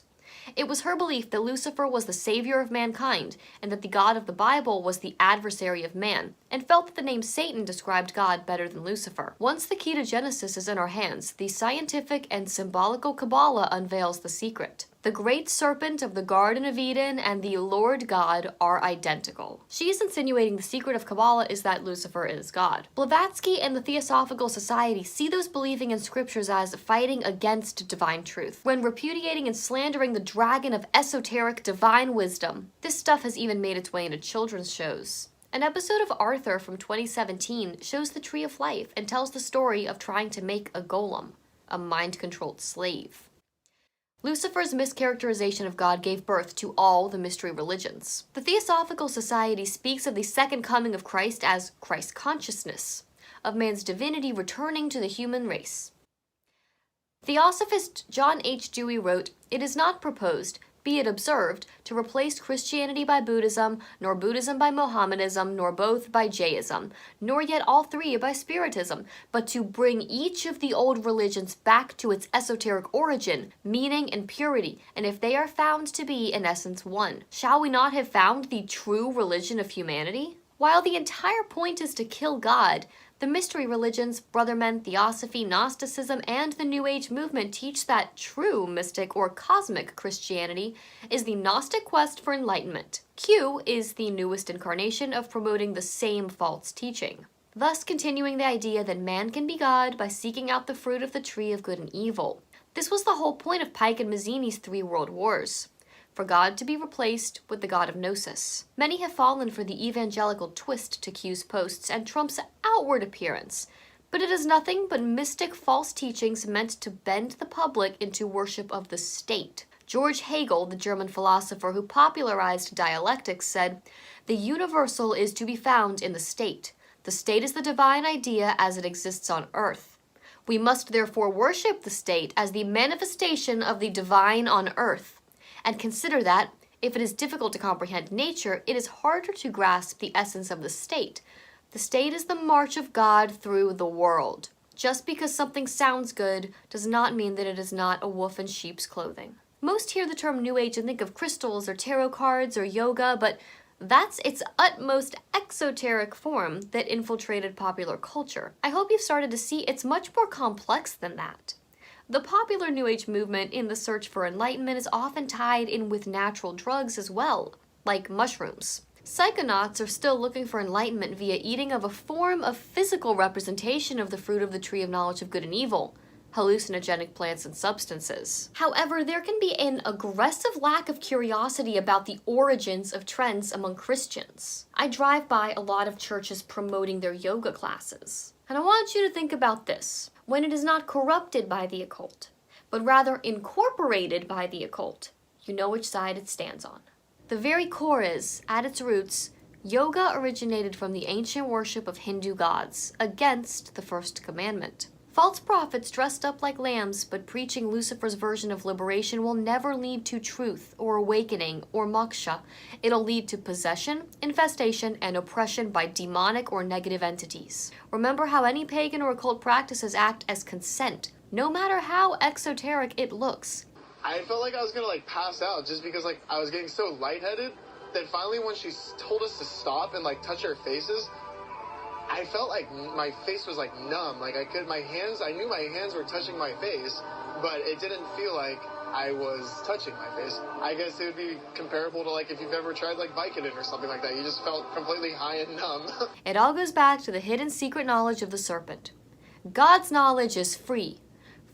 It was her belief that Lucifer was the savior of mankind, and that the God of the Bible was the adversary of man, and felt that the name Satan described God better than Lucifer. Once the key to Genesis is in our hands, the scientific and symbolical Kabbalah unveils the secret. The great serpent of the Garden of Eden and the Lord God are identical. She is insinuating the secret of Kabbalah is that Lucifer is God. Blavatsky and the Theosophical Society see those believing in scriptures as fighting against divine truth, when repudiating and slandering the dragon of esoteric divine wisdom. This stuff has even made its way into children's shows. An episode of Arthur from 2017 shows the Tree of Life and tells the story of trying to make a golem, a mind-controlled slave. Lucifer's mischaracterization of God gave birth to all the mystery religions. The Theosophical Society speaks of the second coming of Christ as Christ consciousness, of man's divinity returning to the human race. Theosophist John H. Dewey wrote, "It is not proposed, be it observed, to replace Christianity by Buddhism, nor Buddhism by Mohammedanism, nor both by Jaiism, nor yet all three by Spiritism, but to bring each of the old religions back to its esoteric origin, meaning, and purity, and if they are found to be, in essence, one. Shall we not have found the true religion of humanity? While the entire point is to kill God, the mystery religions, Brothermen, Theosophy, Gnosticism, and the New Age movement teach that true mystic or cosmic Christianity is the Gnostic quest for enlightenment. Q is the newest incarnation of promoting the same false teaching, thus continuing the idea that man can be God by seeking out the fruit of the tree of good and evil. This was the whole point of Pike and Mazzini's 3 World Wars, for God to be replaced with the God of Gnosis. Many have fallen for the evangelical twist to Q's posts and Trump's outward appearance, but it is nothing but mystic false teachings meant to bend the public into worship of the state. George Hegel, the German philosopher who popularized dialectics, said, "The universal is to be found in the state. The state is the divine idea as it exists on earth. We must therefore worship the state as the manifestation of the divine on earth, and consider that, if it is difficult to comprehend nature, it is harder to grasp the essence of the state. The state is the march of God through the world. Just because something sounds good does not mean that it is not a wolf in sheep's clothing." Most hear the term New Age and think of crystals or tarot cards or yoga, but that's its utmost exoteric form that infiltrated popular culture. I hope you've started to see it's much more complex than that. The popular New Age movement in the search for enlightenment is often tied in with natural drugs as well, like mushrooms. Psychonauts are still looking for enlightenment via eating of a form of physical representation of the fruit of the tree of knowledge of good and evil, hallucinogenic plants and substances. However, there can be an aggressive lack of curiosity about the origins of trends among Christians. I drive by a lot of churches promoting their yoga classes, and I want you to think about this. When it is not corrupted by the occult, but rather incorporated by the occult, you know which side it stands on. The very core is, at its roots, yoga originated from the ancient worship of Hindu gods, against the first commandment. False prophets dressed up like lambs but preaching Lucifer's version of liberation will never lead to truth or awakening or moksha. It'll lead to possession, infestation, and oppression by demonic or negative entities. Remember how any pagan or occult practices act as consent, no matter how exoteric it looks. I felt like I was gonna pass out just because I was getting so lightheaded that finally when she told us to stop and touch our faces, I felt like my face was numb. I knew my hands were touching my face, but it didn't feel like I was touching my face. I guess it would be comparable to if you've ever tried Vicodin or something like that. You just felt completely high and numb. It all goes back to the hidden secret knowledge of the serpent. God's knowledge is free.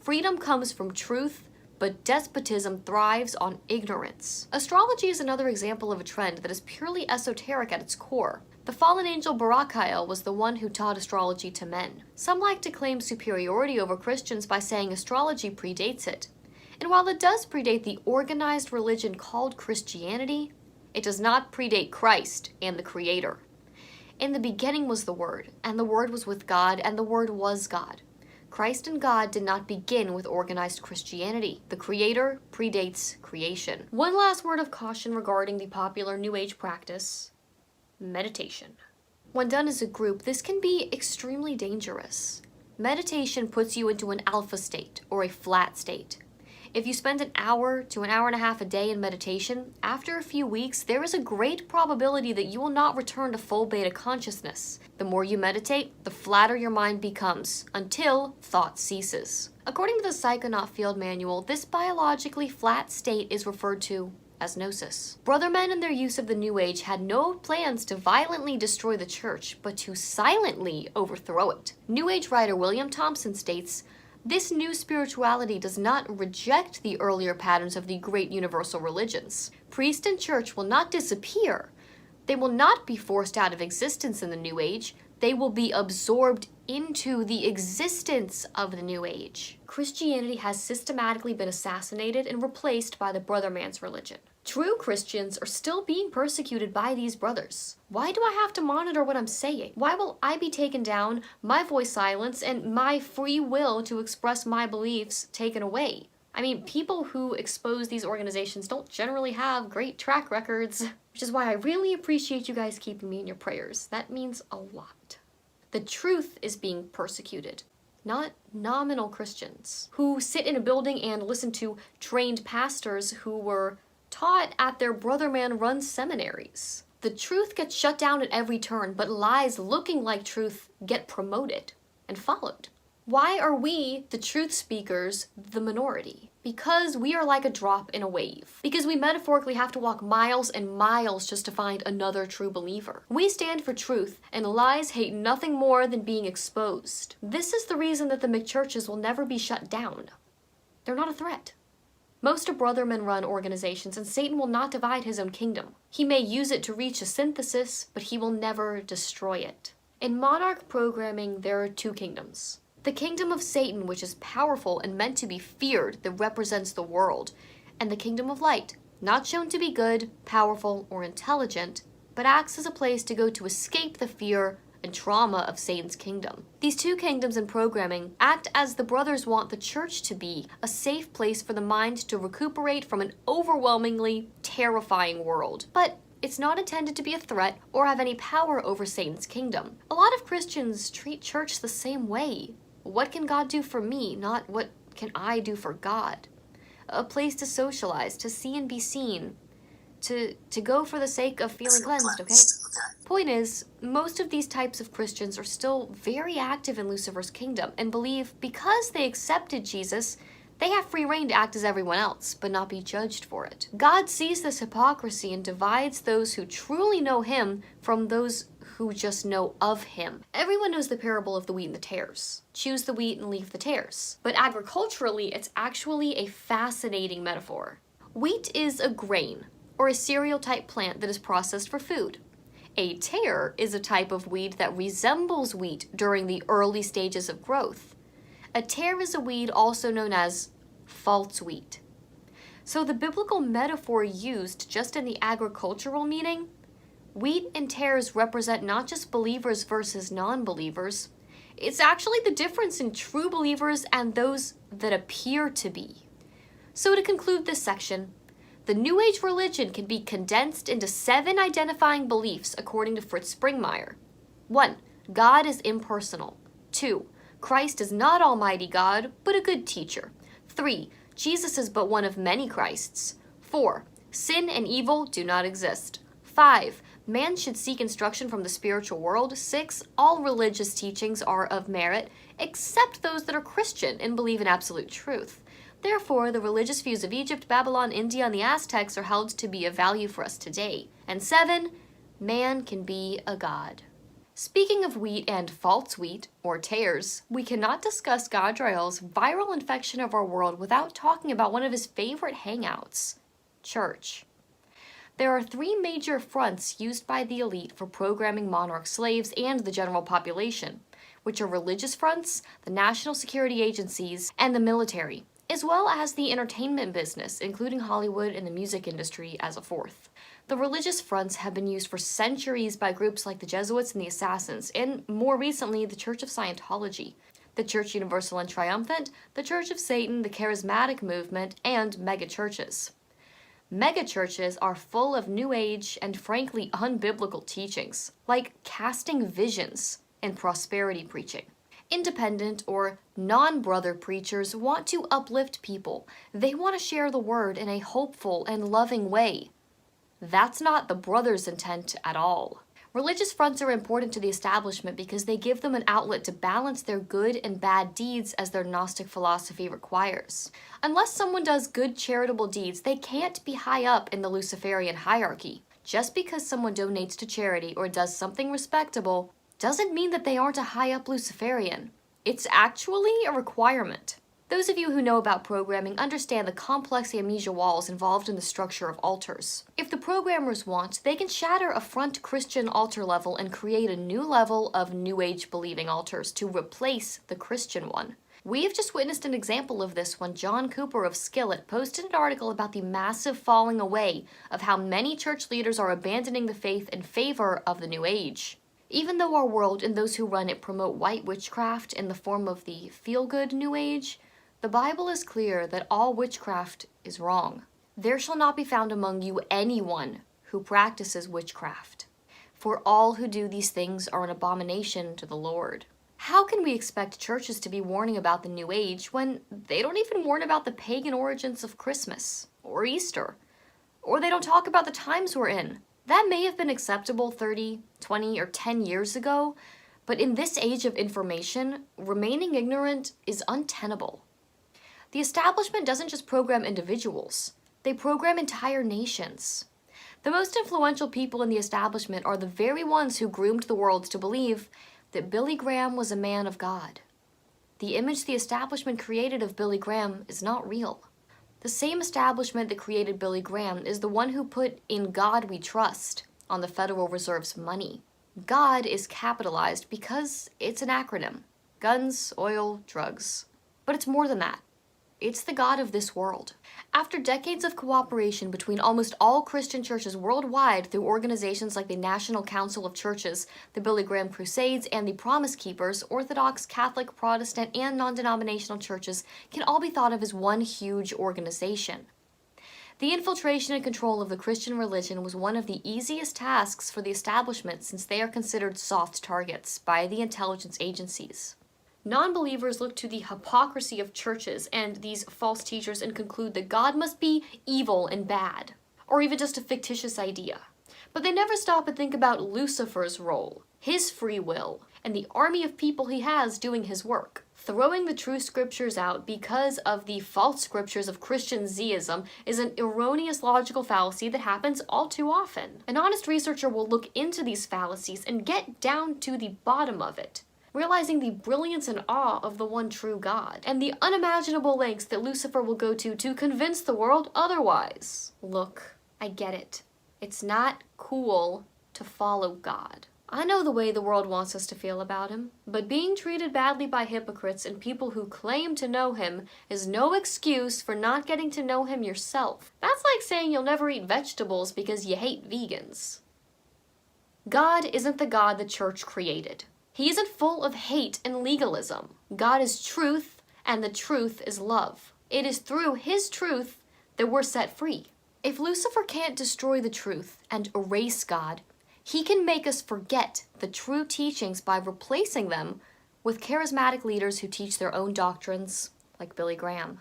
Freedom comes from truth, but despotism thrives on ignorance. Astrology is another example of a trend that is purely esoteric at its core. The fallen angel Barakael was the one who taught astrology to men. Some like to claim superiority over Christians by saying astrology predates it. And while it does predate the organized religion called Christianity, it does not predate Christ and the Creator. In the beginning was the Word, and the Word was with God, and the Word was God. Christ and God did not begin with organized Christianity. The Creator predates creation. One last word of caution regarding the popular New Age practice: meditation. When done as a group, this can be extremely dangerous. Meditation puts you into an alpha state or a flat state. If you spend an hour to an hour and a half a day in meditation, after a few weeks, there is a great probability that you will not return to full beta consciousness. The more you meditate, the flatter your mind becomes, until thought ceases. According to the Psychonaut Field Manual, this biologically flat state is referred to as gnosis. Brothermen in their use of the New Age had no plans to violently destroy the church, but to silently overthrow it. New Age writer William Thompson states, "This new spirituality does not reject the earlier patterns of the great universal religions. Priest and church will not disappear. They will not be forced out of existence in the New Age. They will be absorbed into the existence of the New Age." Christianity has systematically been assassinated and replaced by the brotherman's religion. True Christians are still being persecuted by these brothers. Why do I have to monitor what I'm saying? Why will I be taken down, my voice silenced, and my free will to express my beliefs taken away? I mean, people who expose these organizations don't generally have great track records, which is why I really appreciate you guys keeping me in your prayers. That means a lot. The truth is being persecuted, not nominal Christians who sit in a building and listen to trained pastors who were taught at their brotherman-run seminaries. The truth gets shut down at every turn, but lies looking like truth get promoted and followed. Why are we, the truth speakers, the minority? Because we are like a drop in a wave. Because we metaphorically have to walk miles and miles just to find another true believer. We stand for truth, and lies hate nothing more than being exposed. This is the reason that the McChurches will never be shut down. They're not a threat. Most are brothermen-run organizations, and Satan will not divide his own kingdom. He may use it to reach a synthesis, but he will never destroy it. In monarch programming, there are two kingdoms. The kingdom of Satan, which is powerful and meant to be feared, that represents the world, and the kingdom of light, not shown to be good, powerful, or intelligent, but acts as a place to go to escape the fear and trauma of Satan's kingdom. These two kingdoms in programming act as the brothers want the church to be, a safe place for the mind to recuperate from an overwhelmingly terrifying world. But it's not intended to be a threat or have any power over Satan's kingdom. A lot of Christians treat church the same way. What can God do for me, not what can I do for God? A place to socialize, to see and be seen, to go for the sake of feeling cleansed, okay? Point is, most of these types of Christians are still very active in Lucifer's kingdom and believe because they accepted Jesus, they have free reign to act as everyone else, but not be judged for it. God sees this hypocrisy and divides those who truly know him from those who just know of him. Everyone knows the parable of the wheat and the tares. Choose the wheat and leave the tares. But agriculturally, it's actually a fascinating metaphor. Wheat is a grain, or a cereal-type plant that is processed for food. A tare is a type of weed that resembles wheat during the early stages of growth. A tare is a weed also known as false wheat. So the biblical metaphor used just in the agricultural meaning, wheat and tares represent not just believers versus non-believers, it's actually the difference in true believers and those that appear to be. So to conclude this section, the New Age religion can be condensed into 7 identifying beliefs according to Fritz Springmeier. 1. God is impersonal. 2. Christ is not Almighty God, but a good teacher. 3. Jesus is but one of many Christs. 4. Sin and evil do not exist. 5. Man should seek instruction from the spiritual world. 6. All religious teachings are of merit, except those that are Christian and believe in absolute truth. Therefore, the religious views of Egypt, Babylon, India, and the Aztecs are held to be of value for us today. And 7. Man can be a god. Speaking of wheat and false wheat, or tares, we cannot discuss Gadrael's viral infection of our world without talking about one of his favorite hangouts, church. There are 3 major fronts used by the elite for programming monarch slaves and the general population, which are religious fronts, the national security agencies, and the military, as well as the entertainment business, including Hollywood and the music industry as a 4th. The religious fronts have been used for centuries by groups like the Jesuits and the Assassins, and more recently, the Church of Scientology, the Church Universal and Triumphant, the Church of Satan, the Charismatic Movement, and megachurches. Megachurches are full of New Age and frankly unbiblical teachings, like casting visions and prosperity preaching. Independent or non-brother preachers want to uplift people. They want to share the word in a hopeful and loving way. That's not the brother's intent at all. Religious fronts are important to the establishment because they give them an outlet to balance their good and bad deeds as their Gnostic philosophy requires. Unless someone does good charitable deeds, they can't be high up in the Luciferian hierarchy. Just because someone donates to charity or does something respectable doesn't mean that they aren't a high up Luciferian. It's actually a requirement. Those of you who know about programming understand the complex amnesia walls involved in the structure of altars. If the programmers want, they can shatter a front Christian altar level and create a new level of New Age believing altars to replace the Christian one. We have just witnessed an example of this when John Cooper of Skillet posted an article about the massive falling away of how many church leaders are abandoning the faith in favor of the New Age. Even though our world and those who run it promote white witchcraft in the form of the feel-good New Age, the Bible is clear that all witchcraft is wrong. There shall not be found among you anyone who practices witchcraft, for all who do these things are an abomination to the Lord. How can we expect churches to be warning about the New Age when they don't even warn about the pagan origins of Christmas or Easter, or they don't talk about the times we're in? That may have been acceptable 30, 20, or 10 years ago, but in this age of information, remaining ignorant is untenable. The establishment doesn't just program individuals, they program entire nations. The most influential people in the establishment are the very ones who groomed the world to believe that Billy Graham was a man of God. The image the establishment created of Billy Graham is not real. The same establishment that created Billy Graham is the one who put "In God We Trust" on the Federal Reserve's money. God is capitalized because it's an acronym. Guns, oil, drugs. But it's more than that. It's the God of this world. After decades of cooperation between almost all Christian churches worldwide through organizations like the National Council of Churches, the Billy Graham Crusades, and the Promise Keepers, Orthodox, Catholic, Protestant, and non-denominational churches can all be thought of as one huge organization. The infiltration and control of the Christian religion was one of the easiest tasks for the establishment since they are considered soft targets by the intelligence agencies. Non-believers look to the hypocrisy of churches and these false teachers and conclude that God must be evil and bad, or even just a fictitious idea. But they never stop and think about Lucifer's role, his free will, and the army of people he has doing his work. Throwing the true scriptures out because of the false scriptures of Christian Zism is an erroneous logical fallacy that happens all too often. An honest researcher will look into these fallacies and get down to the bottom of it, realizing the brilliance and awe of the one true God, and the unimaginable lengths that Lucifer will go to convince the world otherwise. Look, I get it. It's not cool to follow God. I know the way the world wants us to feel about him, but being treated badly by hypocrites and people who claim to know him is no excuse for not getting to know him yourself. That's like saying you'll never eat vegetables because you hate vegans. God isn't the God the church created. He isn't full of hate and legalism. God is truth, and the truth is love. It is through his truth that we're set free. If Lucifer can't destroy the truth and erase God, he can make us forget the true teachings by replacing them with charismatic leaders who teach their own doctrines, like Billy Graham.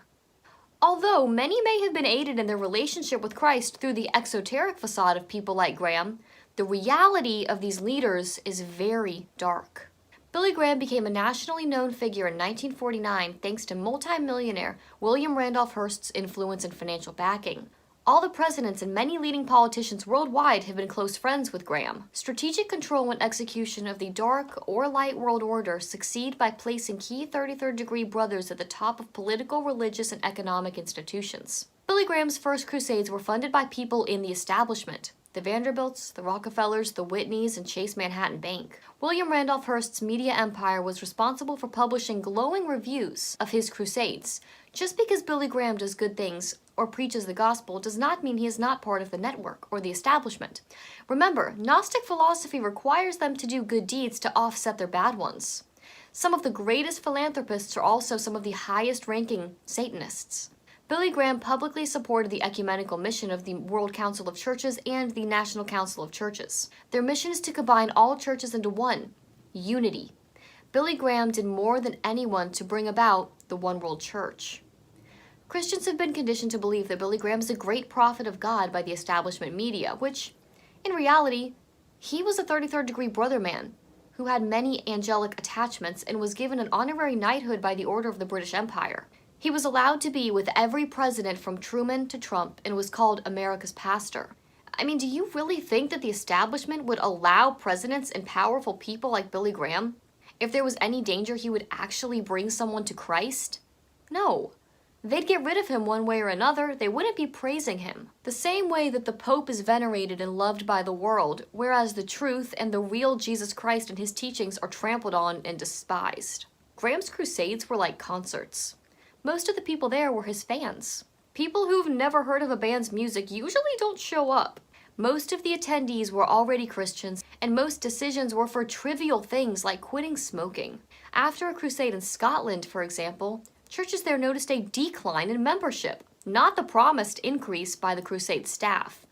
Although many may have been aided in their relationship with Christ through the exoteric facade of people like Graham, the reality of these leaders is very dark. Billy Graham became a nationally known figure in 1949 thanks to multi-millionaire William Randolph Hearst's influence and financial backing. All the presidents and many leading politicians worldwide have been close friends with Graham. Strategic control and execution of the dark or light world order succeed by placing key 33rd degree brothers at the top of political, religious, and economic institutions. Billy Graham's first crusades were funded by people in the establishment. The Vanderbilts, the Rockefellers, the Whitneys, and Chase Manhattan Bank. William Randolph Hearst's media empire was responsible for publishing glowing reviews of his crusades. Just because Billy Graham does good things or preaches the gospel does not mean he is not part of the network or the establishment. Remember, Gnostic philosophy requires them to do good deeds to offset their bad ones. Some of the greatest philanthropists are also some of the highest-ranking Satanists. Billy Graham publicly supported the ecumenical mission of the World Council of Churches and the National Council of Churches. Their mission is to combine all churches into one, unity. Billy Graham did more than anyone to bring about the one world church. Christians have been conditioned to believe that Billy Graham is a great prophet of God by the establishment media, which, in reality, He was a 33rd degree brother man who had many angelic attachments and was given an honorary knighthood by the Order of the British Empire. He was allowed to be with every president from Truman to Trump and was called America's pastor. I mean, do you really think that the establishment would allow presidents and powerful people like Billy Graham? If there was any danger, he would actually bring someone to Christ? No. They'd get rid of him one way or another. They wouldn't be praising him. The same way that the Pope is venerated and loved by the world, whereas the truth and the real Jesus Christ and his teachings are trampled on and despised. Graham's crusades were like concerts. Most of the people there were his fans. People who've never heard of a band's music usually don't show up. Most of the attendees were already Christians, and most decisions were for trivial things like quitting smoking. After a crusade in Scotland, for example, churches there noticed a decline in membership, not the promised increase by the crusade staff.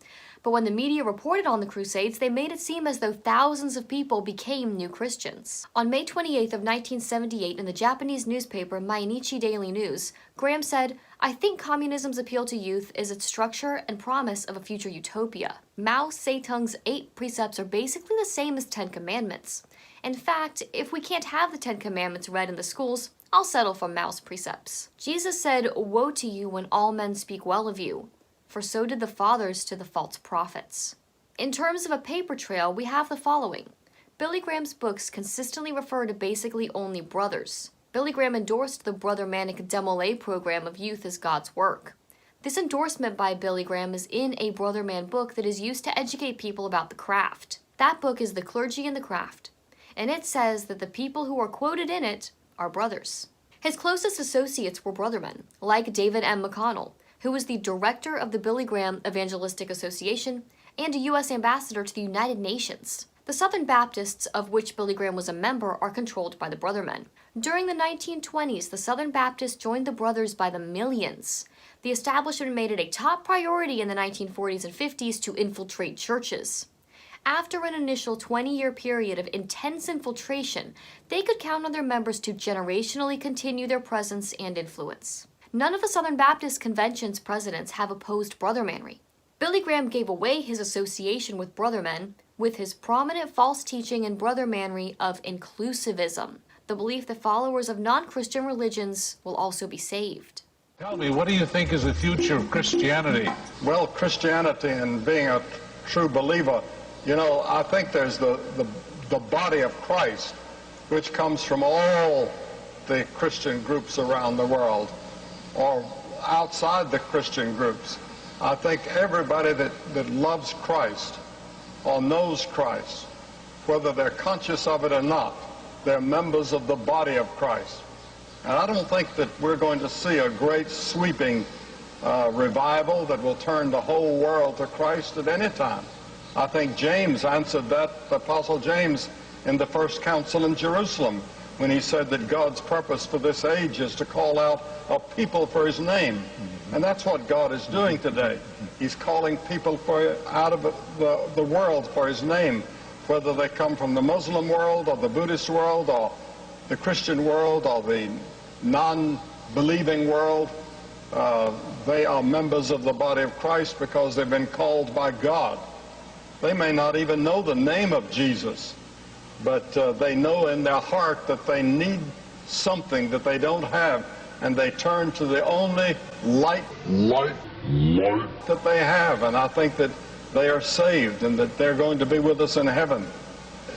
But when the media reported on the crusades, they made it seem as though thousands of people became new Christians. On May 28th of 1978, in the Japanese newspaper Mainichi Daily News, Graham said, "I think communism's appeal to youth is its structure and promise of a future utopia. Mao Zedong's 8 precepts are basically the same as 10 commandments. In fact, if we can't have the 10 commandments read in the schools, I'll settle for Mao's precepts." Jesus said, "Woe to you when all men speak well of you, for so did the fathers to the false prophets." In terms of a paper trail, we have the following. Billy Graham's books consistently refer to basically only brothers. Billy Graham endorsed the Brother Manic Demolay program of youth as God's work. This endorsement by Billy Graham is in a Brother Man book that is used to educate people about the craft. That book is The Clergy and the Craft, and it says that the people who are quoted in it are brothers. His closest associates were brothermen, like David M. McConnell, who was the director of the Billy Graham Evangelistic Association and a U.S. ambassador to the United Nations. The Southern Baptists, of which Billy Graham was a member, are controlled by the Brothermen. During the 1920s, the Southern Baptists joined the Brothers by the millions. The establishment made it a top priority in the 1940s and 50s to infiltrate churches. After an initial 20-year period of intense infiltration, they could count on their members to generationally continue their presence and influence. None of the Southern Baptist Convention's presidents have opposed brothermanry. Billy Graham gave away his association with brothermen with his prominent false teaching and brothermanry of inclusivism, the belief that followers of non-Christian religions will also be saved. Tell me, what do you think is the future of Christianity? Well, Christianity and being a true believer, you know, I think there's the body of Christ, which comes from all the Christian groups around the world, or outside the Christian groups. I think everybody that loves Christ or knows Christ, whether they're conscious of it or not, they're members of the body of Christ. And I don't think that we're going to see a great sweeping revival that will turn the whole world to Christ at any time. I think James answered that, the Apostle James, in the first council in Jerusalem, when he said that God's purpose for this age is to call out a people for his name. And that's what God is doing today. He's calling people out of the world for his name, whether they come from the Muslim world or the Buddhist world or the Christian world or the non-believing world. They are members of the body of Christ because they've been called by God. They may not even know the name of Jesus, but they know in their heart that they need something that they don't have, and they turn to the only light that they have. And I think that they are saved and that they're going to be with us in heaven.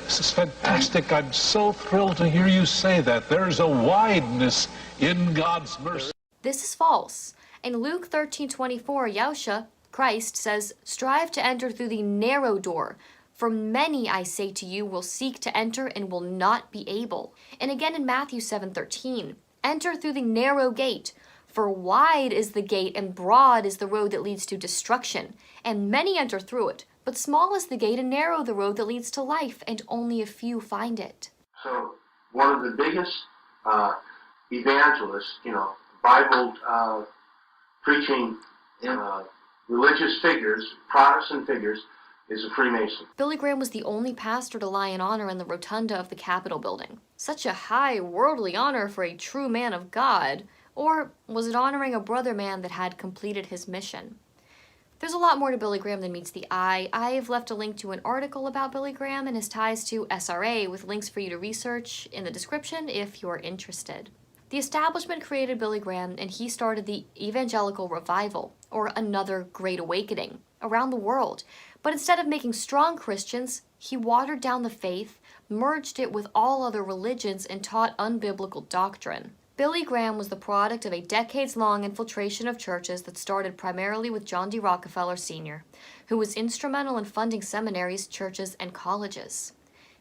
This is fantastic. I'm so thrilled to hear you say that. There's a wideness in God's mercy. This is false. In Luke 13:24, Yahusha, Christ, says, "Strive to enter through the narrow door. For many, I say to you, will seek to enter and will not be able." And again in Matthew 7:13, "Enter through the narrow gate. For wide is the gate and broad is the road that leads to destruction, and many enter through it. But small is the gate and narrow the road that leads to life, and only a few find it." So one of the biggest evangelists, Bible preaching religious figures, Protestant figures, is a Freemason. Billy Graham was the only pastor to lie in honor in the rotunda of the Capitol building. Such a high worldly honor for a true man of God. Or was it honoring a brother man that had completed his mission? There's a lot more to Billy Graham than meets the eye. I've left a link to an article about Billy Graham and his ties to SRA with links for you to research in the description if you're interested. The establishment created Billy Graham, and he started the evangelical revival, or another Great Awakening, around the world. But instead of making strong Christians, he watered down the faith, merged it with all other religions, and taught unbiblical doctrine. Billy Graham was the product of a decades-long infiltration of churches that started primarily with John D. Rockefeller Sr., who was instrumental in funding seminaries, churches, and colleges.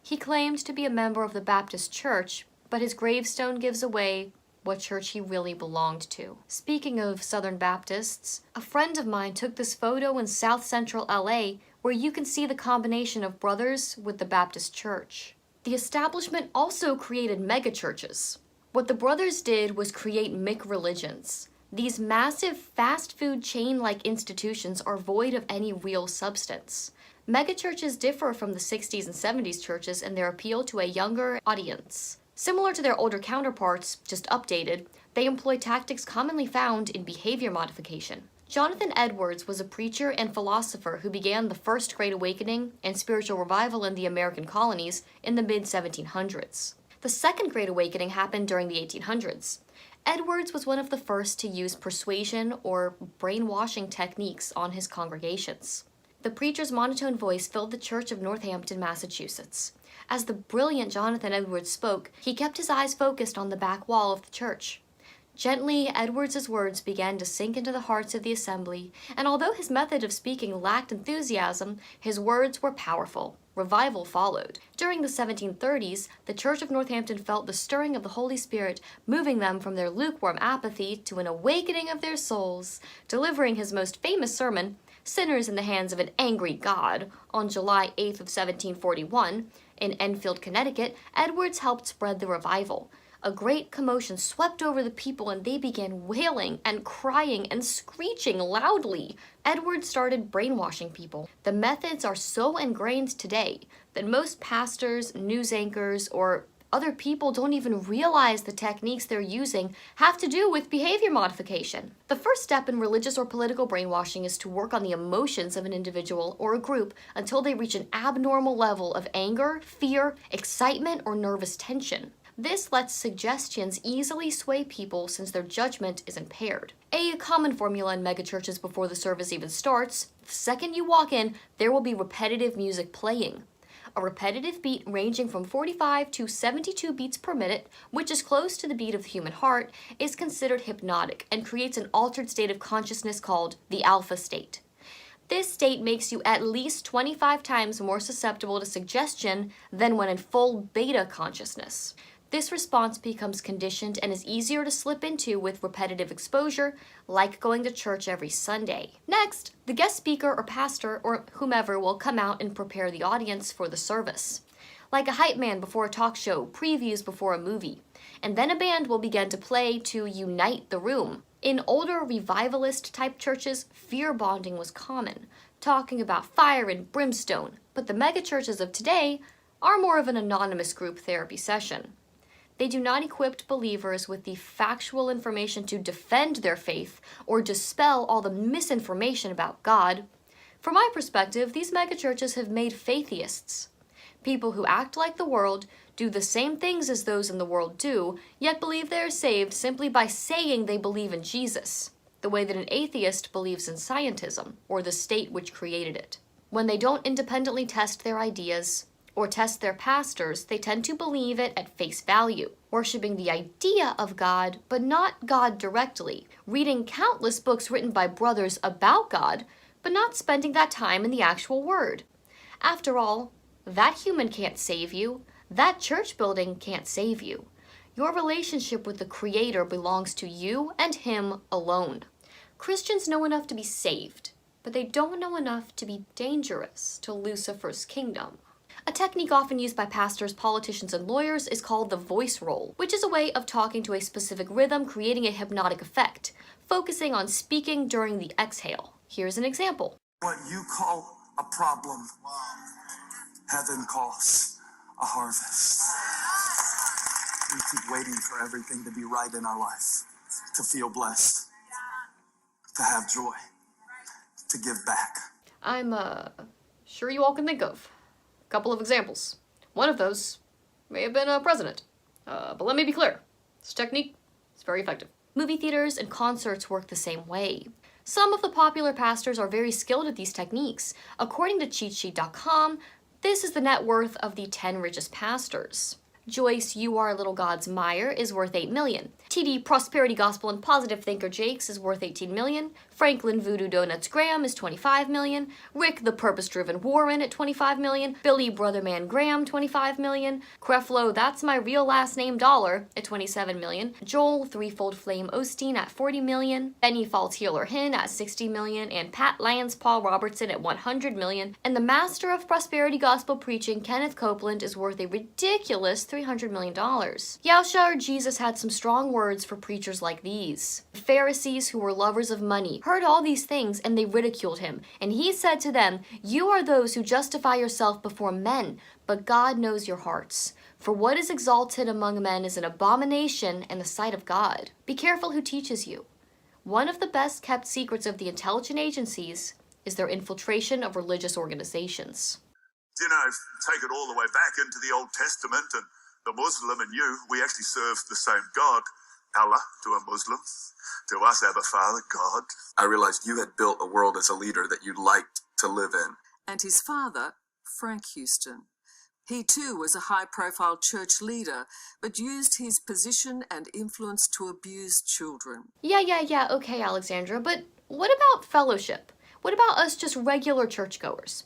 He claimed to be a member of the Baptist Church, but his gravestone gives away what church he really belonged to. Speaking of Southern Baptists, a friend of mine took this photo in South Central LA where you can see the combination of brothers with the Baptist Church. The establishment also created megachurches. What the brothers did was create McReligions. These massive fast food chain-like institutions are void of any real substance. Megachurches differ from the 60s and 70s churches in their appeal to a younger audience. Similar to their older counterparts, just updated, they employ tactics commonly found in behavior modification. Jonathan Edwards was a preacher and philosopher who began the First Great Awakening and spiritual revival in the American colonies in the mid-1700s. The Second Great Awakening happened during the 1800s. Edwards was one of the first to use persuasion or brainwashing techniques on his congregations. The preacher's monotone voice filled the church of Northampton, Massachusetts. As the brilliant Jonathan Edwards spoke, he kept his eyes focused on the back wall of the church. Gently, Edwards's words began to sink into the hearts of the assembly, and although his method of speaking lacked enthusiasm, his words were powerful. Revival followed. During the 1730s, the Church of Northampton felt the stirring of the Holy Spirit, moving them from their lukewarm apathy to an awakening of their souls. Delivering his most famous sermon, Sinners in the Hands of an Angry God, on July 8th of 1741, in Enfield, Connecticut, Edwards helped spread the revival. A great commotion swept over the people and they began wailing and crying and screeching loudly. Edwards started brainwashing people. The methods are so ingrained today that most pastors, news anchors, or other people don't even realize the techniques they're using have to do with behavior modification. The first step in religious or political brainwashing is to work on the emotions of an individual or a group until they reach an abnormal level of anger, fear, excitement, or nervous tension. This lets suggestions easily sway people since their judgment is impaired. A common formula in megachurches before the service even starts: the second you walk in, there will be repetitive music playing. A repetitive beat ranging from 45 to 72 beats per minute, which is close to the beat of the human heart, is considered hypnotic and creates an altered state of consciousness called the alpha state. This state makes you at least 25 times more susceptible to suggestion than when in full beta consciousness. This response becomes conditioned and is easier to slip into with repetitive exposure, like going to church every Sunday. Next, the guest speaker or pastor or whomever will come out and prepare the audience for the service. Like a hype man before a talk show, previews before a movie. And then a band will begin to play to unite the room. In older revivalist-type churches, fear bonding was common, talking about fire and brimstone, but the megachurches of today are more of an anonymous group therapy session. They do not equip believers with the factual information to defend their faith or dispel all the misinformation about God. From my perspective, these megachurches have made faitheists. People who act like the world, do the same things as those in the world do, yet believe they are saved simply by saying they believe in Jesus, the way that an atheist believes in scientism, or the state which created it. When they don't independently test their ideas, or test their pastors, they tend to believe it at face value, worshiping the idea of God, but not God directly, reading countless books written by brothers about God, but not spending that time in the actual Word. After all, that human can't save you. That church building can't save you. Your relationship with the Creator belongs to you and Him alone. Christians know enough to be saved, but they don't know enough to be dangerous to Lucifer's kingdom. A technique often used by pastors, politicians, and lawyers is called the voice roll, which is a way of talking to a specific rhythm, creating a hypnotic effect, focusing on speaking during the exhale. Here's an example. What you call a problem, heaven calls a harvest. We keep waiting for everything to be right in our life, to feel blessed, to have joy, to give back. I'm, sure you all can think of a couple of examples. One of those may have been a president. But let me be clear. This technique is very effective. Movie theaters and concerts work the same way. Some of the popular pastors are very skilled at these techniques. According to cheatsheet.com, this is the net worth of the 10 richest pastors. Joyce You Are Little Gods Meyer is worth $8 million. TD Prosperity Gospel and Positive Thinker Jakes is worth $18 million. Franklin Voodoo Donuts Graham is $25 million. Rick the Purpose Driven Warren at $25 million. Billy Brotherman Graham, $25 million. Creflo That's My Real Last Name Dollar at $27 million. Joel Threefold Flame Osteen at $40 million. Benny Falls Healer Hin at $60 million. And Pat Lance Paul Robertson at $100 million. And the Master of Prosperity Gospel Preaching, Kenneth Copeland, is worth a ridiculous $300 million. Yahshua or Jesus had some strong words for preachers like these. The Pharisees, who were lovers of money, heard all these things and they ridiculed him. And he said to them, "You are those who justify yourself before men, but God knows your hearts. For what is exalted among men is an abomination in the sight of God. Be careful who teaches you." One of the best kept secrets of the intelligence agencies is their infiltration of religious organizations. You know, take it all the way back into the Old Testament, and the Muslim and you, we actually serve the same God. Allah to a Muslim, to us Abba Father, God. I realized you had built a world as a leader that you liked to live in. And his father, Frank Houston. He too was a high-profile church leader, but used his position and influence to abuse children. Yeah, okay, Alexandra, but what about fellowship? What about us just regular churchgoers?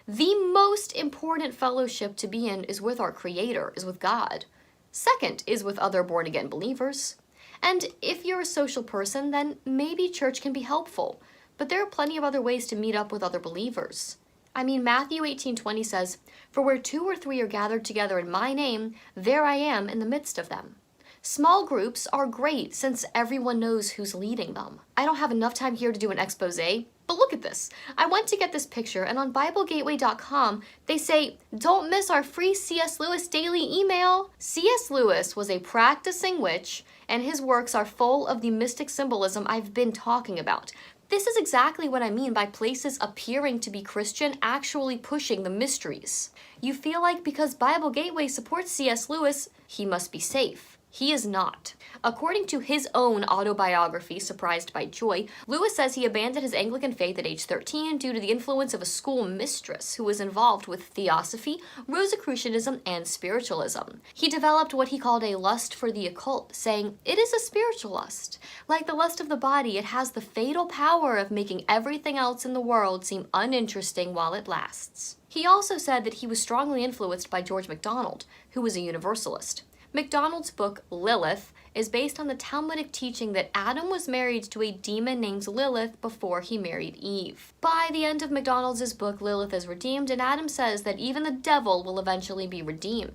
The most important fellowship to be in is with our Creator, is with God. Second is with other born-again believers. And if you're a social person, then maybe church can be helpful. But there are plenty of other ways to meet up with other believers. I mean, Matthew 18:20 says, "For where 2 or 3 are gathered together in my name, there I am in the midst of them." Small groups are great since everyone knows who's leading them. I don't have enough time here to do an expose, but look at this. I went to get this picture, and on BibleGateway.com, they say, "Don't miss our free C.S. Lewis daily email." C.S. Lewis was a practicing witch, and his works are full of the mystic symbolism I've been talking about. This is exactly what I mean by places appearing to be Christian actually pushing the mysteries. You feel like because Bible Gateway supports C.S. Lewis, he must be safe. He is not. According to his own autobiography, Surprised by Joy, Lewis says he abandoned his Anglican faith at age 13 due to the influence of a school mistress who was involved with theosophy, Rosicrucianism, and spiritualism. He developed what he called a lust for the occult, saying, "It is a spiritual lust. Like the lust of the body, it has the fatal power of making everything else in the world seem uninteresting while it lasts." He also said that he was strongly influenced by George MacDonald, who was a Universalist. MacDonald's book, Lilith, is based on the Talmudic teaching that Adam was married to a demon named Lilith before he married Eve. By the end of MacDonald's book, Lilith is redeemed, and Adam says that even the devil will eventually be redeemed.